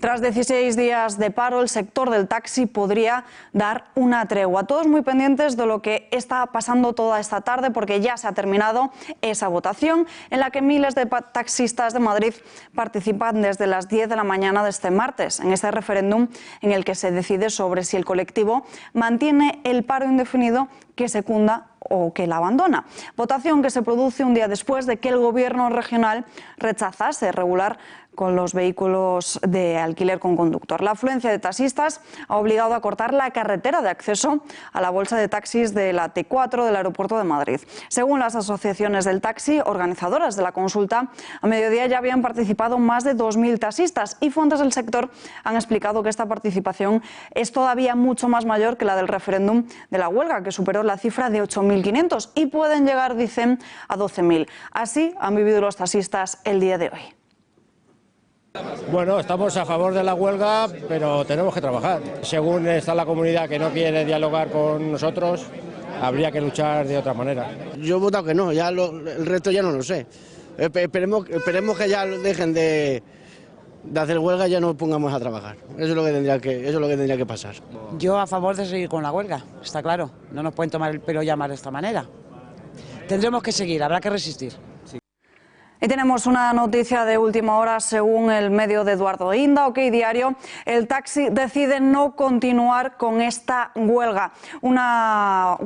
Tras 16 días de paro, el sector del taxi podría dar una tregua. Todos muy pendientes de lo que está pasando toda esta tarde, porque ya se ha terminado esa votación en la que miles de taxistas de Madrid participan desde las 10 de la mañana de este martes, en este referéndum en el que se decide sobre si el colectivo mantiene el paro indefinido que secunda o que la abandona. Votación que se produce un día después de que el Gobierno regional rechazase regular con los vehículos de alquiler con conductor. La afluencia de taxistas ha obligado a cortar la carretera de acceso a la bolsa de taxis de la T4 del aeropuerto de Madrid. Según las asociaciones del taxi, organizadoras de la consulta, a mediodía ya habían participado más de 2.000 taxistas y fuentes del sector han explicado que esta participación es todavía mucho más mayor que la del referéndum de la huelga, que superó la cifra de 8.500 y pueden llegar, dicen, a 12.000. Así han vivido los taxistas el día de hoy. Bueno, estamos a favor de la huelga, pero tenemos que trabajar. Según está la comunidad que no quiere dialogar con nosotros, habría que luchar de otra manera. Yo he votado que no, ya el resto ya no lo sé. Esperemos que ya dejen de hacer huelga y ya nos pongamos a trabajar. Eso es lo que tendría que pasar. Yo a favor de seguir con la huelga, está claro. No nos pueden tomar el pelo y llamar de esta manera. Tendremos que seguir, habrá que resistir. Y tenemos una noticia de última hora. Según el medio de Eduardo Inda, OK Diario, el taxi decide no continuar con esta huelga. Una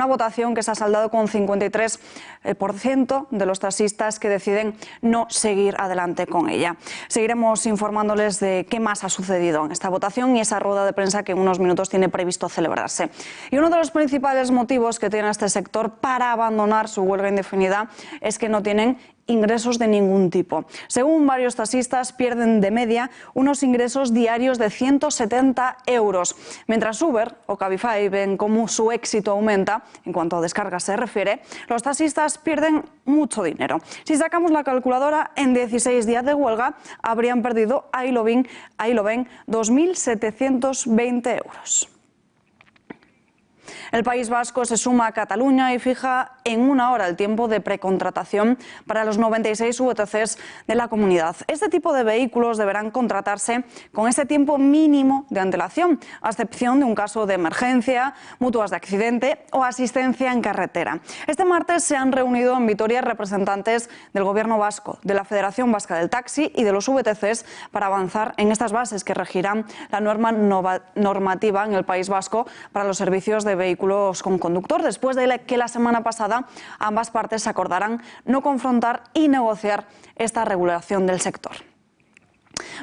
votación que se ha saldado con 53% de los taxistas que deciden no seguir adelante con ella. Seguiremos informándoles de qué más ha sucedido en esta votación y esa rueda de prensa que en unos minutos tiene previsto celebrarse. Y uno de los principales motivos que tiene este sector para abandonar su huelga indefinida es que no tienen ingresos de ningún tipo. Según varios taxistas, pierden de media unos ingresos diarios de 170 euros. Mientras Uber o Cabify ven cómo su éxito aumenta, en cuanto a descargas se refiere, los taxistas pierden mucho dinero. Si sacamos la calculadora, en 16 días de huelga habrían perdido, ahí lo ven, 2.720 euros. El País Vasco se suma a Cataluña y fija en 1 hora el tiempo de precontratación para los 96 VTCs de la comunidad. Este tipo de vehículos deberán contratarse con este tiempo mínimo de antelación, a excepción de un caso de emergencia, mutuas de accidente o asistencia en carretera. Este martes se han reunido en Vitoria representantes del Gobierno vasco, de la Federación Vasca del Taxi y de los VTCs para avanzar en estas bases que regirán la norma normativa en el País Vasco para los servicios de vehículos con conductor, después de que la semana pasada ambas partes acordaran no confrontar y negociar esta regulación del sector.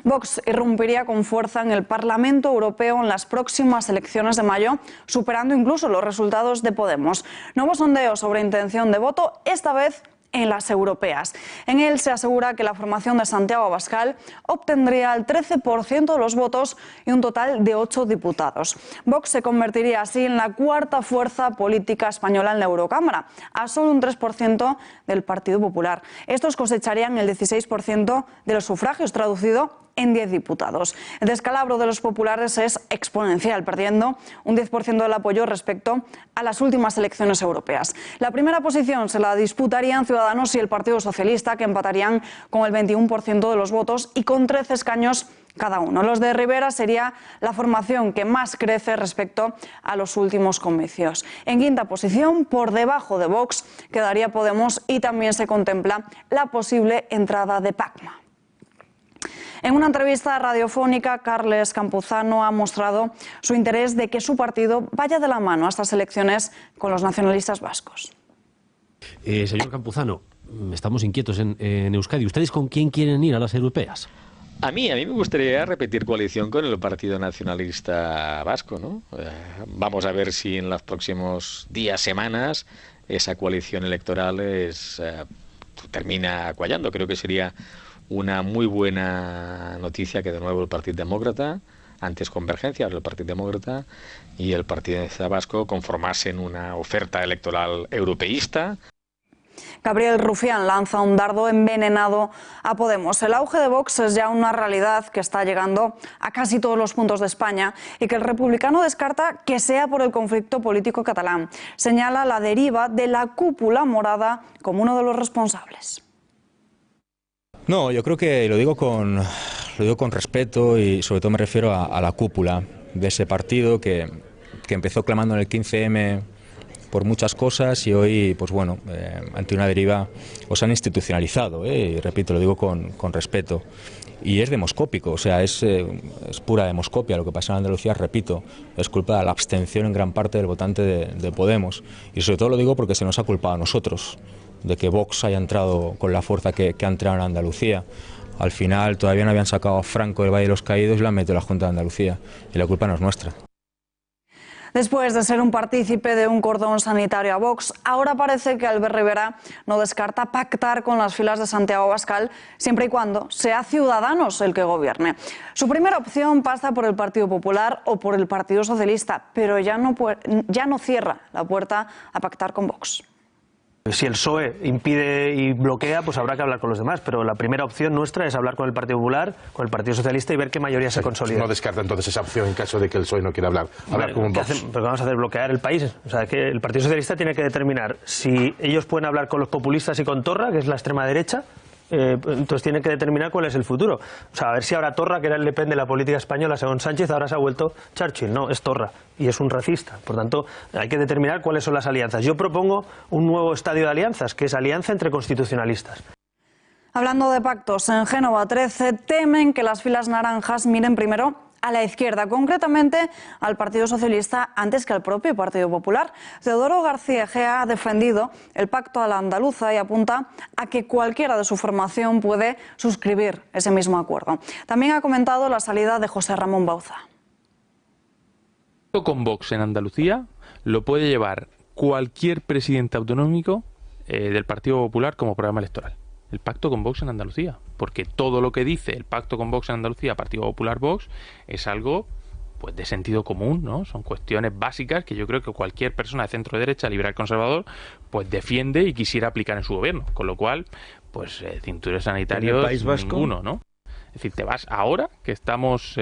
Vox irrumpiría con fuerza en el Parlamento Europeo en las próximas elecciones de mayo, superando incluso los resultados de Podemos. Nuevo sondeo sobre intención de voto, esta vez en las europeas. En él se asegura que la formación de Santiago Abascal obtendría el 13% de los votos y un total de 8 diputados. Vox se convertiría así en la cuarta fuerza política española en la Eurocámara, a solo un 3% del Partido Popular. Estos cosecharían el 16% de los sufragios, traducido en 10 diputados. El descalabro de los populares es exponencial, perdiendo un 10% del apoyo respecto a las últimas elecciones europeas. La primera posición se la disputarían Ciudadanos y el Partido Socialista, que empatarían con el 21% de los votos y con 13 escaños cada uno. Los de Rivera sería la formación que más crece respecto a los últimos comicios. En quinta posición, por debajo de Vox, quedaría Podemos y también se contempla la posible entrada de Pacma. En una entrevista radiofónica, Carles Campuzano ha mostrado su interés de que su partido vaya de la mano a estas elecciones con los nacionalistas vascos. Señor Campuzano, estamos inquietos en Euskadi. ¿Ustedes con quién quieren ir a las europeas? A mí me gustaría repetir coalición con el Partido Nacionalista Vasco, ¿no? Vamos a ver si en los próximos días, semanas, esa coalición electoral termina cuajando. Creo que sería una muy buena noticia que de nuevo el Partido Demócrata, antes Convergencia, ahora el Partido Demócrata y el Partido Nacionalista Vasco conformasen una oferta electoral europeísta. Gabriel Rufián lanza un dardo envenenado a Podemos. El auge de Vox es ya una realidad que está llegando a casi todos los puntos de España y que el republicano descarta que sea por el conflicto político catalán. Señala la deriva de la cúpula morada como uno de los responsables. No, yo creo que lo digo con respeto y sobre todo me refiero a la cúpula de ese partido que empezó clamando en el 15M por muchas cosas y hoy, pues bueno, ante una deriva os han institucionalizado, y repito, lo digo con respeto. y es demoscópico, o sea, es pura demoscopia. Lo que pasa en Andalucía, repito, es culpa de la abstención en gran parte del votante de Podemos, y sobre todo lo digo porque se nos ha culpado a nosotros de que Vox haya entrado con la fuerza que ha entrado en Andalucía. Al final todavía no habían sacado a Franco del Valle de los Caídos y lo han metido a la Junta de Andalucía, y la culpa no es nuestra. Después de ser un partícipe de un cordón sanitario a Vox, ahora parece que Albert Rivera no descarta pactar con las filas de Santiago Abascal siempre y cuando sea Ciudadanos el que gobierne. Su primera opción pasa por el Partido Popular o por el Partido Socialista, pero ya no cierra la puerta a pactar con Vox. Si el PSOE impide y bloquea, pues habrá que hablar con los demás, pero la primera opción nuestra es hablar con el Partido Popular, con el Partido Socialista y ver qué mayoría se consolida. No descarta entonces esa opción en caso de que el PSOE no quiera hablar con un Vox. ¿Pero qué vamos a hacer? ¿Bloquear el país? O sea, que el Partido Socialista tiene que determinar si ellos pueden hablar con los populistas y con Torra, que es la extrema derecha. Entonces tiene que determinar cuál es el futuro. O sea, a ver si ahora Torra, que era el Le Pen de la política española según Sánchez, ahora se ha vuelto Churchill. No, es Torra y es un racista. Por tanto, hay que determinar cuáles son las alianzas. Yo propongo un nuevo estadio de alianzas, que es alianza entre constitucionalistas. Hablando de pactos, en Génova 13 temen que las filas naranjas miren primero a la izquierda, concretamente al Partido Socialista antes que al propio Partido Popular. Teodoro García Egea ha defendido el pacto a la andaluza y apunta a que cualquiera de su formación puede suscribir ese mismo acuerdo. También ha comentado la salida de José Ramón Bauza. Con Vox en Andalucía lo puede llevar cualquier presidente autonómico del Partido Popular como programa electoral. El pacto con Vox en Andalucía, porque todo lo que dice el pacto con Vox en Andalucía, Partido Popular Vox, es algo pues de sentido común, ¿no? Son cuestiones básicas que yo creo que cualquier persona de centro derecha, liberal conservador, pues defiende y quisiera aplicar en su gobierno, con lo cual, pues cinturón sanitario ¿En el País Vasco? Ninguno, ¿no? Es decir, te vas ahora que estamos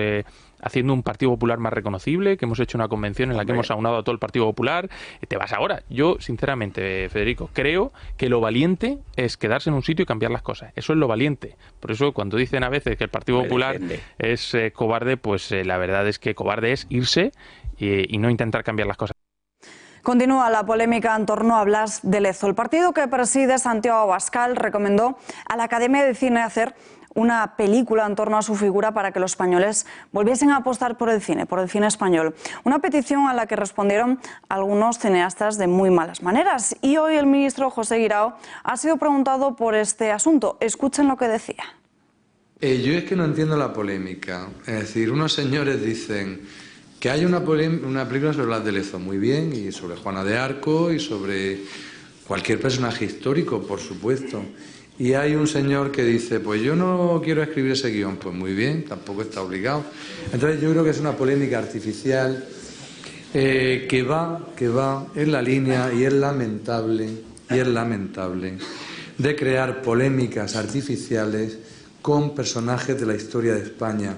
haciendo un Partido Popular más reconocible, que hemos hecho una convención en la que hemos aunado a todo el Partido Popular, te vas ahora. Yo, sinceramente, Federico, creo que lo valiente es quedarse en un sitio y cambiar las cosas. Eso es lo valiente. Por eso, cuando dicen a veces que el Partido Popular es cobarde, pues la verdad es que cobarde es irse y no intentar cambiar las cosas. Continúa la polémica en torno a Blas de Lezo. El partido que preside Santiago Abascal recomendó a la Academia de Cine hacer una película en torno a su figura para que los españoles volviesen a apostar por el cine español. Una petición a la que respondieron algunos cineastas de muy malas maneras. Y hoy el ministro José Guirao ha sido preguntado por este asunto. Escuchen lo que decía. Yo es que no entiendo la polémica. Es decir, unos señores dicen que hay una película sobre Blas de Lezo, muy bien, y sobre Juana de Arco y sobre cualquier personaje histórico, por supuesto. Y hay un señor que dice, pues yo no quiero escribir ese guión. Pues muy bien, tampoco está obligado. Entonces yo creo que es una polémica artificial que va en la línea, y es lamentable, de crear polémicas artificiales con personajes de la historia de España.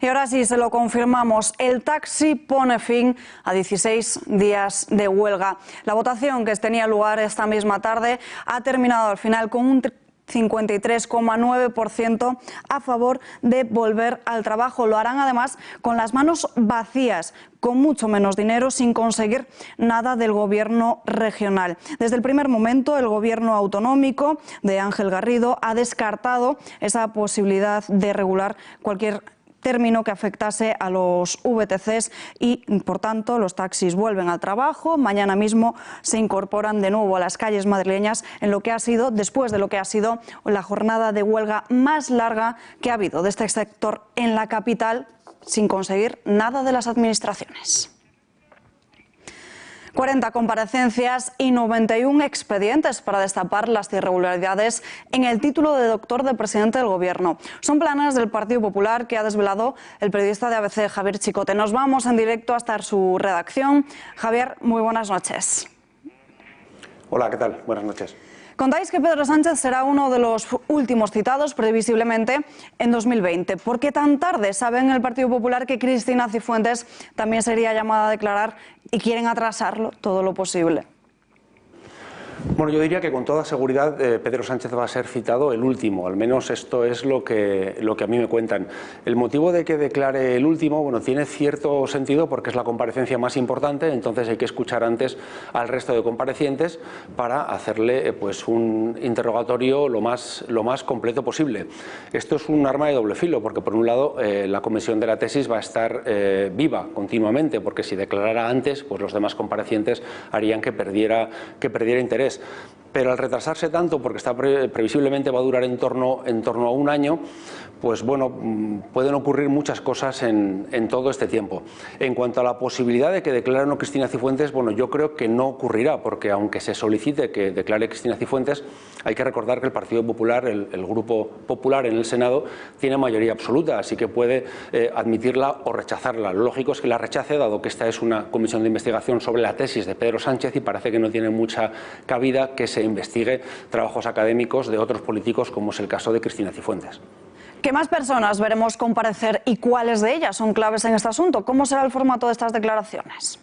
Y ahora sí, se lo confirmamos, el taxi pone fin a 16 días de huelga. La votación que tenía lugar esta misma tarde ha terminado al final con un 53,9% a favor de volver al trabajo. Lo harán además con las manos vacías, con mucho menos dinero, sin conseguir nada del gobierno regional. Desde el primer momento, el gobierno autonómico de Ángel Garrido ha descartado esa posibilidad de regular cualquier término que afectase a los VTCs y, por tanto, los taxis vuelven al trabajo. Mañana mismo se incorporan de nuevo a las calles madrileñas en lo que ha sido, después de lo que ha sido la jornada de huelga más larga que ha habido de este sector en la capital, sin conseguir nada de las administraciones. 40 comparecencias y 91 expedientes para destapar las irregularidades en el título de doctor de presidente del Gobierno. Son planes del Partido Popular que ha desvelado el periodista de ABC, Javier Chicote. Nos vamos en directo hasta su redacción. Javier, muy buenas noches. Hola, ¿qué tal? Buenas noches. Contáis que Pedro Sánchez será uno de los últimos citados, previsiblemente en 2020. ¿Por qué tan tarde? Saben el Partido Popular que Cristina Cifuentes también sería llamada a declarar y quieren atrasarlo todo lo posible. Bueno, yo diría que con toda seguridad Pedro Sánchez va a ser citado el último, al menos esto es lo que a mí me cuentan. El motivo de que declare el último, bueno, tiene cierto sentido porque es la comparecencia más importante, entonces hay que escuchar antes al resto de comparecientes para hacerle pues un interrogatorio lo más completo posible. Esto es un arma de doble filo porque por un lado la comisión de la tesis va a estar viva continuamente, porque si declarara antes, pues los demás comparecientes harían que perdiera interés. Pero al retrasarse tanto, porque previsiblemente va a durar en torno a un año, pues bueno, pueden ocurrir muchas cosas en todo este tiempo. En cuanto a la posibilidad de que declare o no Cristina Cifuentes, bueno, yo creo que no ocurrirá, porque aunque se solicite que declare Cristina Cifuentes, hay que recordar que el Partido Popular, el Grupo Popular en el Senado, tiene mayoría absoluta, así que puede admitirla o rechazarla. Lo lógico es que la rechace, dado que esta es una comisión de investigación sobre la tesis de Pedro Sánchez y parece que no tiene mucha cabida que se investigue trabajos académicos de otros políticos, como es el caso de Cristina Cifuentes. ¿Qué más personas veremos comparecer y cuáles de ellas son claves en este asunto? ¿Cómo será el formato de estas declaraciones?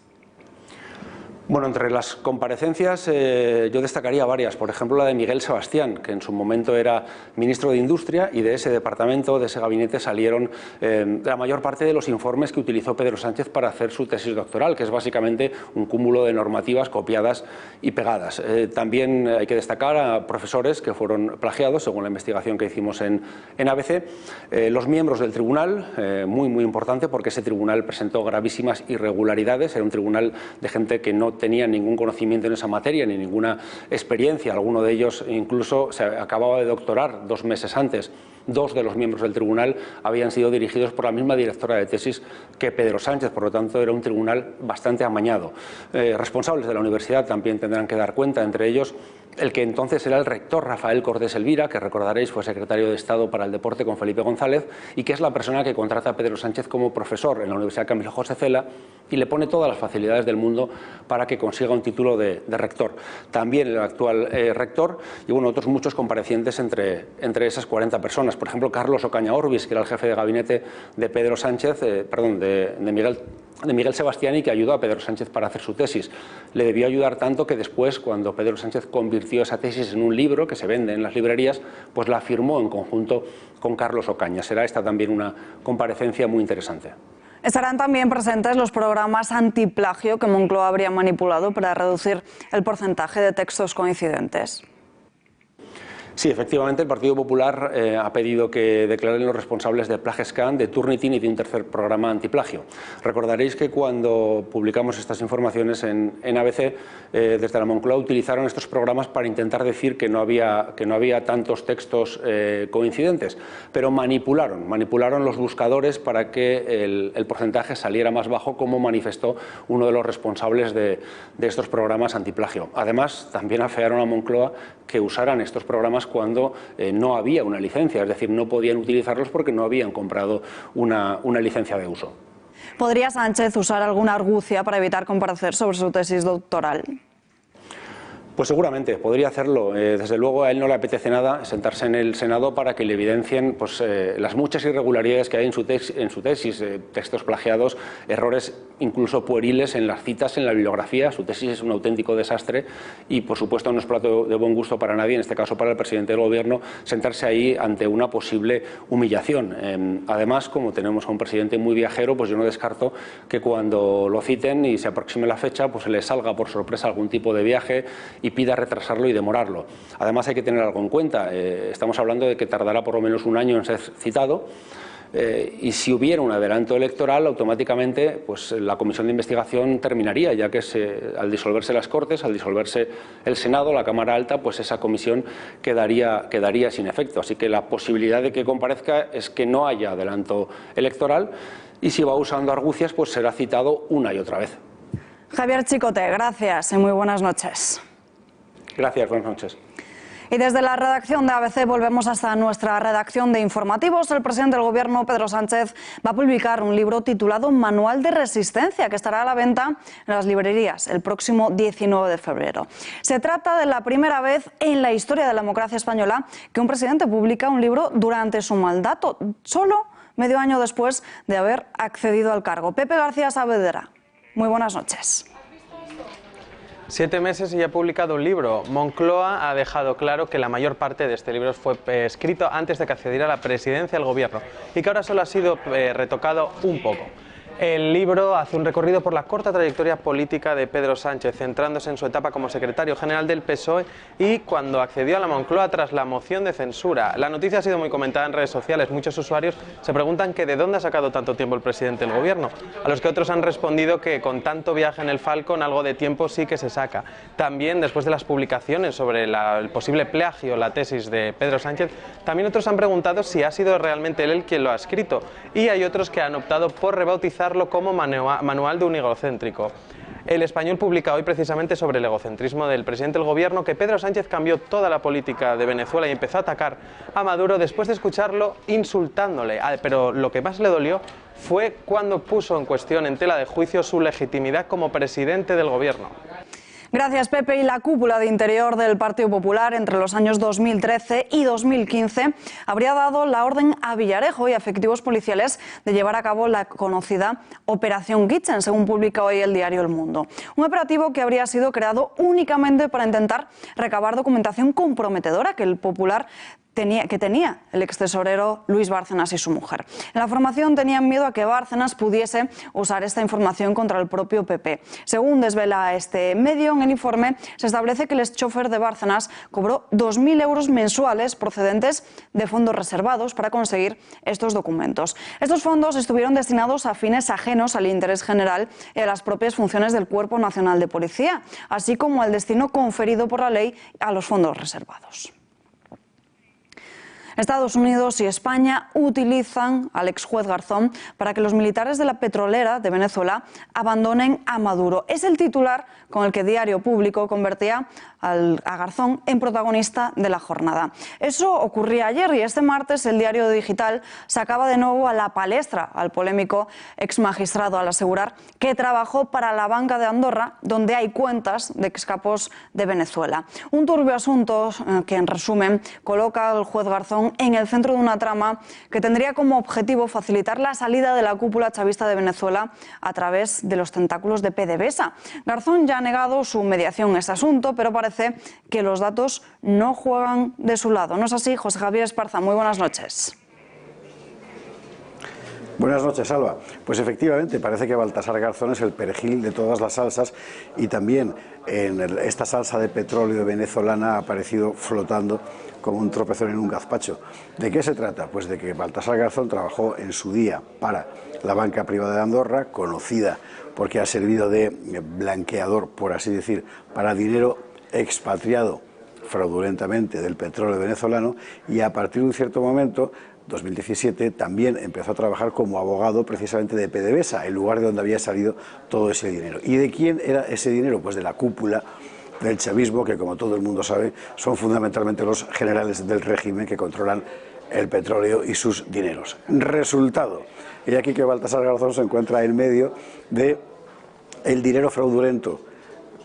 Bueno, entre las comparecencias yo destacaría varias, por ejemplo la de Miguel Sebastián, que en su momento era ministro de Industria, y de ese departamento, de ese gabinete, salieron la mayor parte de los informes que utilizó Pedro Sánchez para hacer su tesis doctoral, que es básicamente un cúmulo de normativas copiadas y pegadas. También hay que destacar a profesores que fueron plagiados, según la investigación que hicimos en ABC, los miembros del tribunal, muy importante, porque ese tribunal presentó gravísimas irregularidades, era un tribunal de gente que no tenían ningún conocimiento en esa materia ni ninguna experiencia. Alguno de ellos incluso se acababa de doctorar 2 meses antes. 2 de los miembros del tribunal habían sido dirigidos por la misma directora de tesis que Pedro Sánchez, por lo tanto era un tribunal bastante amañado. Responsables de la universidad también tendrán que dar cuenta, entre ellos el que entonces era el rector Rafael Cordés Elvira, que recordaréis fue secretario de Estado para el Deporte con Felipe González y que es la persona que contrata a Pedro Sánchez como profesor en la Universidad Camilo José Cela y le pone todas las facilidades del mundo para que consiga un título de rector. También el actual rector y bueno, otros muchos comparecientes entre esas 40 personas. Por ejemplo, Carlos Ocaña Orbis, que era el jefe de gabinete de Pedro Sánchez, de Miguel Sebastián, y que ayudó a Pedro Sánchez para hacer su tesis. Le debió ayudar tanto que después, cuando Pedro Sánchez convirtió esa tesis en un libro que se vende en las librerías, pues la firmó en conjunto con Carlos Ocaña. Será esta también una comparecencia muy interesante. Estarán también presentes los programas antiplagio que Moncloa habría manipulado para reducir el porcentaje de textos coincidentes. Sí, efectivamente, el Partido Popular ha pedido que declaren los responsables de Plagescan, de Turnitin y de un tercer programa antiplagio. Recordaréis que cuando publicamos estas informaciones en ABC, desde la Moncloa utilizaron estos programas para intentar decir que no había tantos textos coincidentes, pero manipularon los buscadores para que el porcentaje saliera más bajo, como manifestó uno de los responsables de estos programas antiplagio. Además, también afearon a Moncloa que usaran estos programas cuando no había una licencia, es decir, no podían utilizarlos porque no habían comprado una licencia de uso. ¿Podría Sánchez usar alguna argucia para evitar comparecer sobre su tesis doctoral? Pues seguramente, podría hacerlo. Desde luego a él no le apetece nada sentarse en el Senado para que le evidencien pues, las muchas irregularidades que hay en su tesis, textos plagiados, errores incluso pueriles en las citas, en la bibliografía. Su tesis es un auténtico desastre y por supuesto no es plato de buen gusto para nadie, en este caso para el presidente del Gobierno, sentarse ahí ante una posible humillación. Además, como tenemos a un presidente muy viajero, pues yo no descarto que cuando lo citen y se aproxime la fecha, pues se le salga por sorpresa algún tipo de viaje y pida retrasarlo y demorarlo. Además hay que tener algo en cuenta, estamos hablando de que tardará por lo menos un año en ser citado, y si hubiera un adelanto electoral, automáticamente pues, la comisión de investigación terminaría, ya que al disolverse las Cortes, al disolverse el Senado, la Cámara Alta, pues esa comisión quedaría sin efecto. Así que la posibilidad de que comparezca es que no haya adelanto electoral y si va usando argucias, pues será citado una y otra vez. Javier Chicote, gracias y muy buenas noches. Gracias, buenas noches. Y desde la redacción de ABC volvemos hasta nuestra redacción de informativos. El presidente del Gobierno, Pedro Sánchez, va a publicar un libro titulado Manual de Resistencia, que estará a la venta en las librerías el próximo 19 de febrero. Se trata de la primera vez en la historia de la democracia española que un presidente publica un libro durante su mandato, solo medio año después de haber accedido al cargo. Pepe García Saavedra, muy buenas noches. 7 meses y ya ha publicado un libro. Moncloa ha dejado claro que la mayor parte de este libro fue escrito antes de que accediera a la presidencia del gobierno y que ahora solo ha sido retocado un poco. El libro hace un recorrido por la corta trayectoria política de Pedro Sánchez, centrándose en su etapa como secretario general del PSOE y cuando accedió a la Moncloa tras la moción de censura. La noticia ha sido muy comentada en redes sociales. Muchos usuarios se preguntan que de dónde ha sacado tanto tiempo el presidente del gobierno, a los que otros han respondido que con tanto viaje en el Falcon algo de tiempo sí que se saca. También después de las publicaciones sobre el posible plagio, la tesis de Pedro Sánchez, también otros han preguntado si ha sido realmente él quien lo ha escrito, y hay otros que han optado por rebautizarlo como manual de un egocéntrico. El Español publica hoy precisamente sobre el egocentrismo del presidente del gobierno, que Pedro Sánchez cambió toda la política de Venezuela y empezó a atacar a Maduro después de escucharlo insultándole. Pero lo que más le dolió fue cuando puso en cuestión en tela de juicio su legitimidad como presidente del gobierno. Gracias, Pepe. Y la cúpula de interior del Partido Popular entre los años 2013 y 2015 habría dado la orden a Villarejo y a efectivos policiales de llevar a cabo la conocida Operación Kitchen, según publica hoy el diario El Mundo. Un operativo que habría sido creado únicamente para intentar recabar documentación comprometedora que el Popular tenía el extesorero Luis Bárcenas y su mujer. En la formación tenían miedo a que Bárcenas pudiese usar esta información contra el propio PP. Según desvela este medio, en el informe se establece que el exchofer de Bárcenas cobró 2.000 euros mensuales procedentes de fondos reservados para conseguir estos documentos. Estos fondos estuvieron destinados a fines ajenos al interés general y a las propias funciones del Cuerpo Nacional de Policía, así como al destino conferido por la ley a los fondos reservados. Estados Unidos y España utilizan al exjuez Garzón para que los militares de la petrolera de Venezuela abandonen a Maduro. Es el titular con el que Diario Público convertía a Garzón en protagonista de la jornada. Eso ocurría ayer y este martes el diario digital sacaba de nuevo a la palestra al polémico exmagistrado al asegurar que trabajó para la Banca de Andorra, donde hay cuentas de excapos de Venezuela. Un turbio asunto que, en resumen, coloca al juez Garzón en el centro de una trama que tendría como objetivo facilitar la salida de la cúpula chavista de Venezuela a través de los tentáculos de PDVSA. Garzón ya ha negado su mediación en este asunto, pero parece que los datos no juegan de su lado. ¿No es así, José Javier Esparza? Muy buenas noches. Buenas noches, Alba. Pues efectivamente, parece que Baltasar Garzón es el perejil de todas las salsas y también en esta salsa de petróleo venezolana ha aparecido flotando como un tropezón en un gazpacho. ¿De qué se trata? Pues de que Baltasar Garzón trabajó en su día para la banca privada de Andorra, conocida porque ha servido de blanqueador, por así decir, para dinero expatriado fraudulentamente del petróleo venezolano, y a partir de un cierto momento, 2017, también empezó a trabajar como abogado precisamente de PDVSA, el lugar de donde había salido todo ese dinero. ¿Y de quién era ese dinero? Pues de la cúpula del chavismo, que como todo el mundo sabe, son fundamentalmente los generales del régimen que controlan el petróleo y sus dineros. Resultado, y aquí que Baltasar Garzón se encuentra en medio de el dinero fraudulento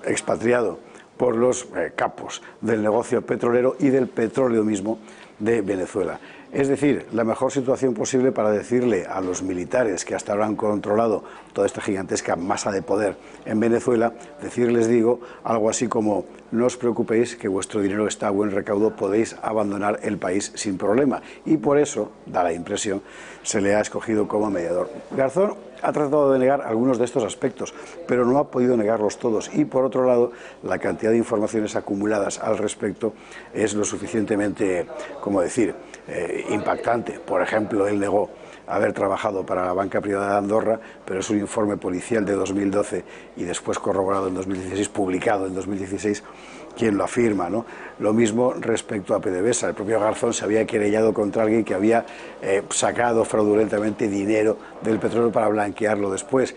expatriado por los capos del negocio petrolero y del petróleo mismo de Venezuela. Es decir, la mejor situación posible para decirle a los militares que hasta ahora han controlado toda esta gigantesca masa de poder en Venezuela, decirles, digo, algo así como: no os preocupéis, que vuestro dinero está a buen recaudo, podéis abandonar el país sin problema. Y por eso, da la impresión, se le ha escogido como mediador. Garzón ha tratado de negar algunos de estos aspectos, pero no ha podido negarlos todos. Y por otro lado, la cantidad de informaciones acumuladas al respecto es lo suficientemente, como decir, impactante. Por ejemplo, él negó haber trabajado para la banca privada de Andorra, pero es un informe policial de 2012 y después corroborado en 2016, publicado en 2016, quien lo afirma, ¿no? Lo mismo respecto a PDVSA. El propio Garzón se había querellado contra alguien que había sacado fraudulentamente dinero del petróleo para blanquearlo después.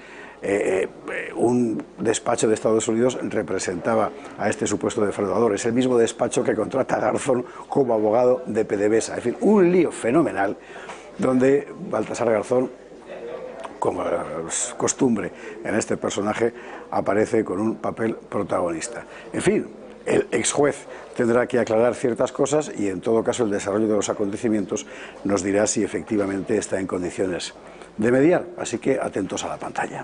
Un despacho de Estados Unidos representaba a este supuesto defraudador. Es el mismo despacho que contrata a Garzón como abogado de PDVSA. En fin, un lío fenomenal donde Baltasar Garzón, como es costumbre en este personaje, aparece con un papel protagonista. En fin, el exjuez tendrá que aclarar ciertas cosas y, en todo caso, el desarrollo de los acontecimientos nos dirá si efectivamente está en condiciones de mediar. Así que atentos a la pantalla.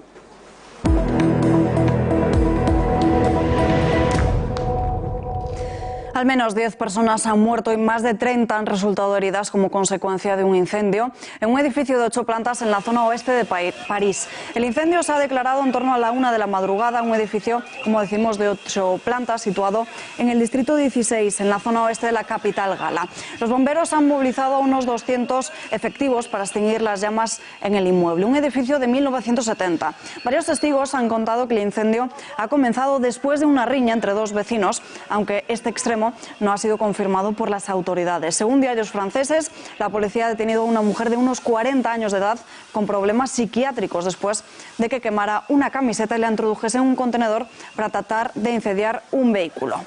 Al menos 10 personas han muerto y más de 30 han resultado heridas como consecuencia de un incendio en un edificio de 8 plantas en la zona oeste de París. El incendio se ha declarado en torno a la 1 de la madrugada, un edificio, como decimos, de 8 plantas situado en el distrito 16, en la zona oeste de la capital gala. Los bomberos han movilizado a unos 200 efectivos para extinguir las llamas en el inmueble, un edificio de 1970. Varios testigos han contado que el incendio ha comenzado después de una riña entre dos vecinos, aunque este extremo no ha sido confirmado por las autoridades. Según diarios franceses, la policía ha detenido a una mujer de unos 40 años de edad con problemas psiquiátricos después de que quemara una camiseta y la introdujese en un contenedor para tratar de incendiar un vehículo.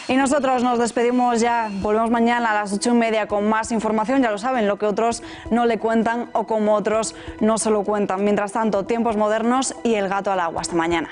Y nosotros nos despedimos ya, volvemos mañana a las 8:30 con más información, ya lo saben, lo que otros no le cuentan o como otros no se lo cuentan. Mientras tanto, tiempos modernos y el gato al agua. Hasta mañana.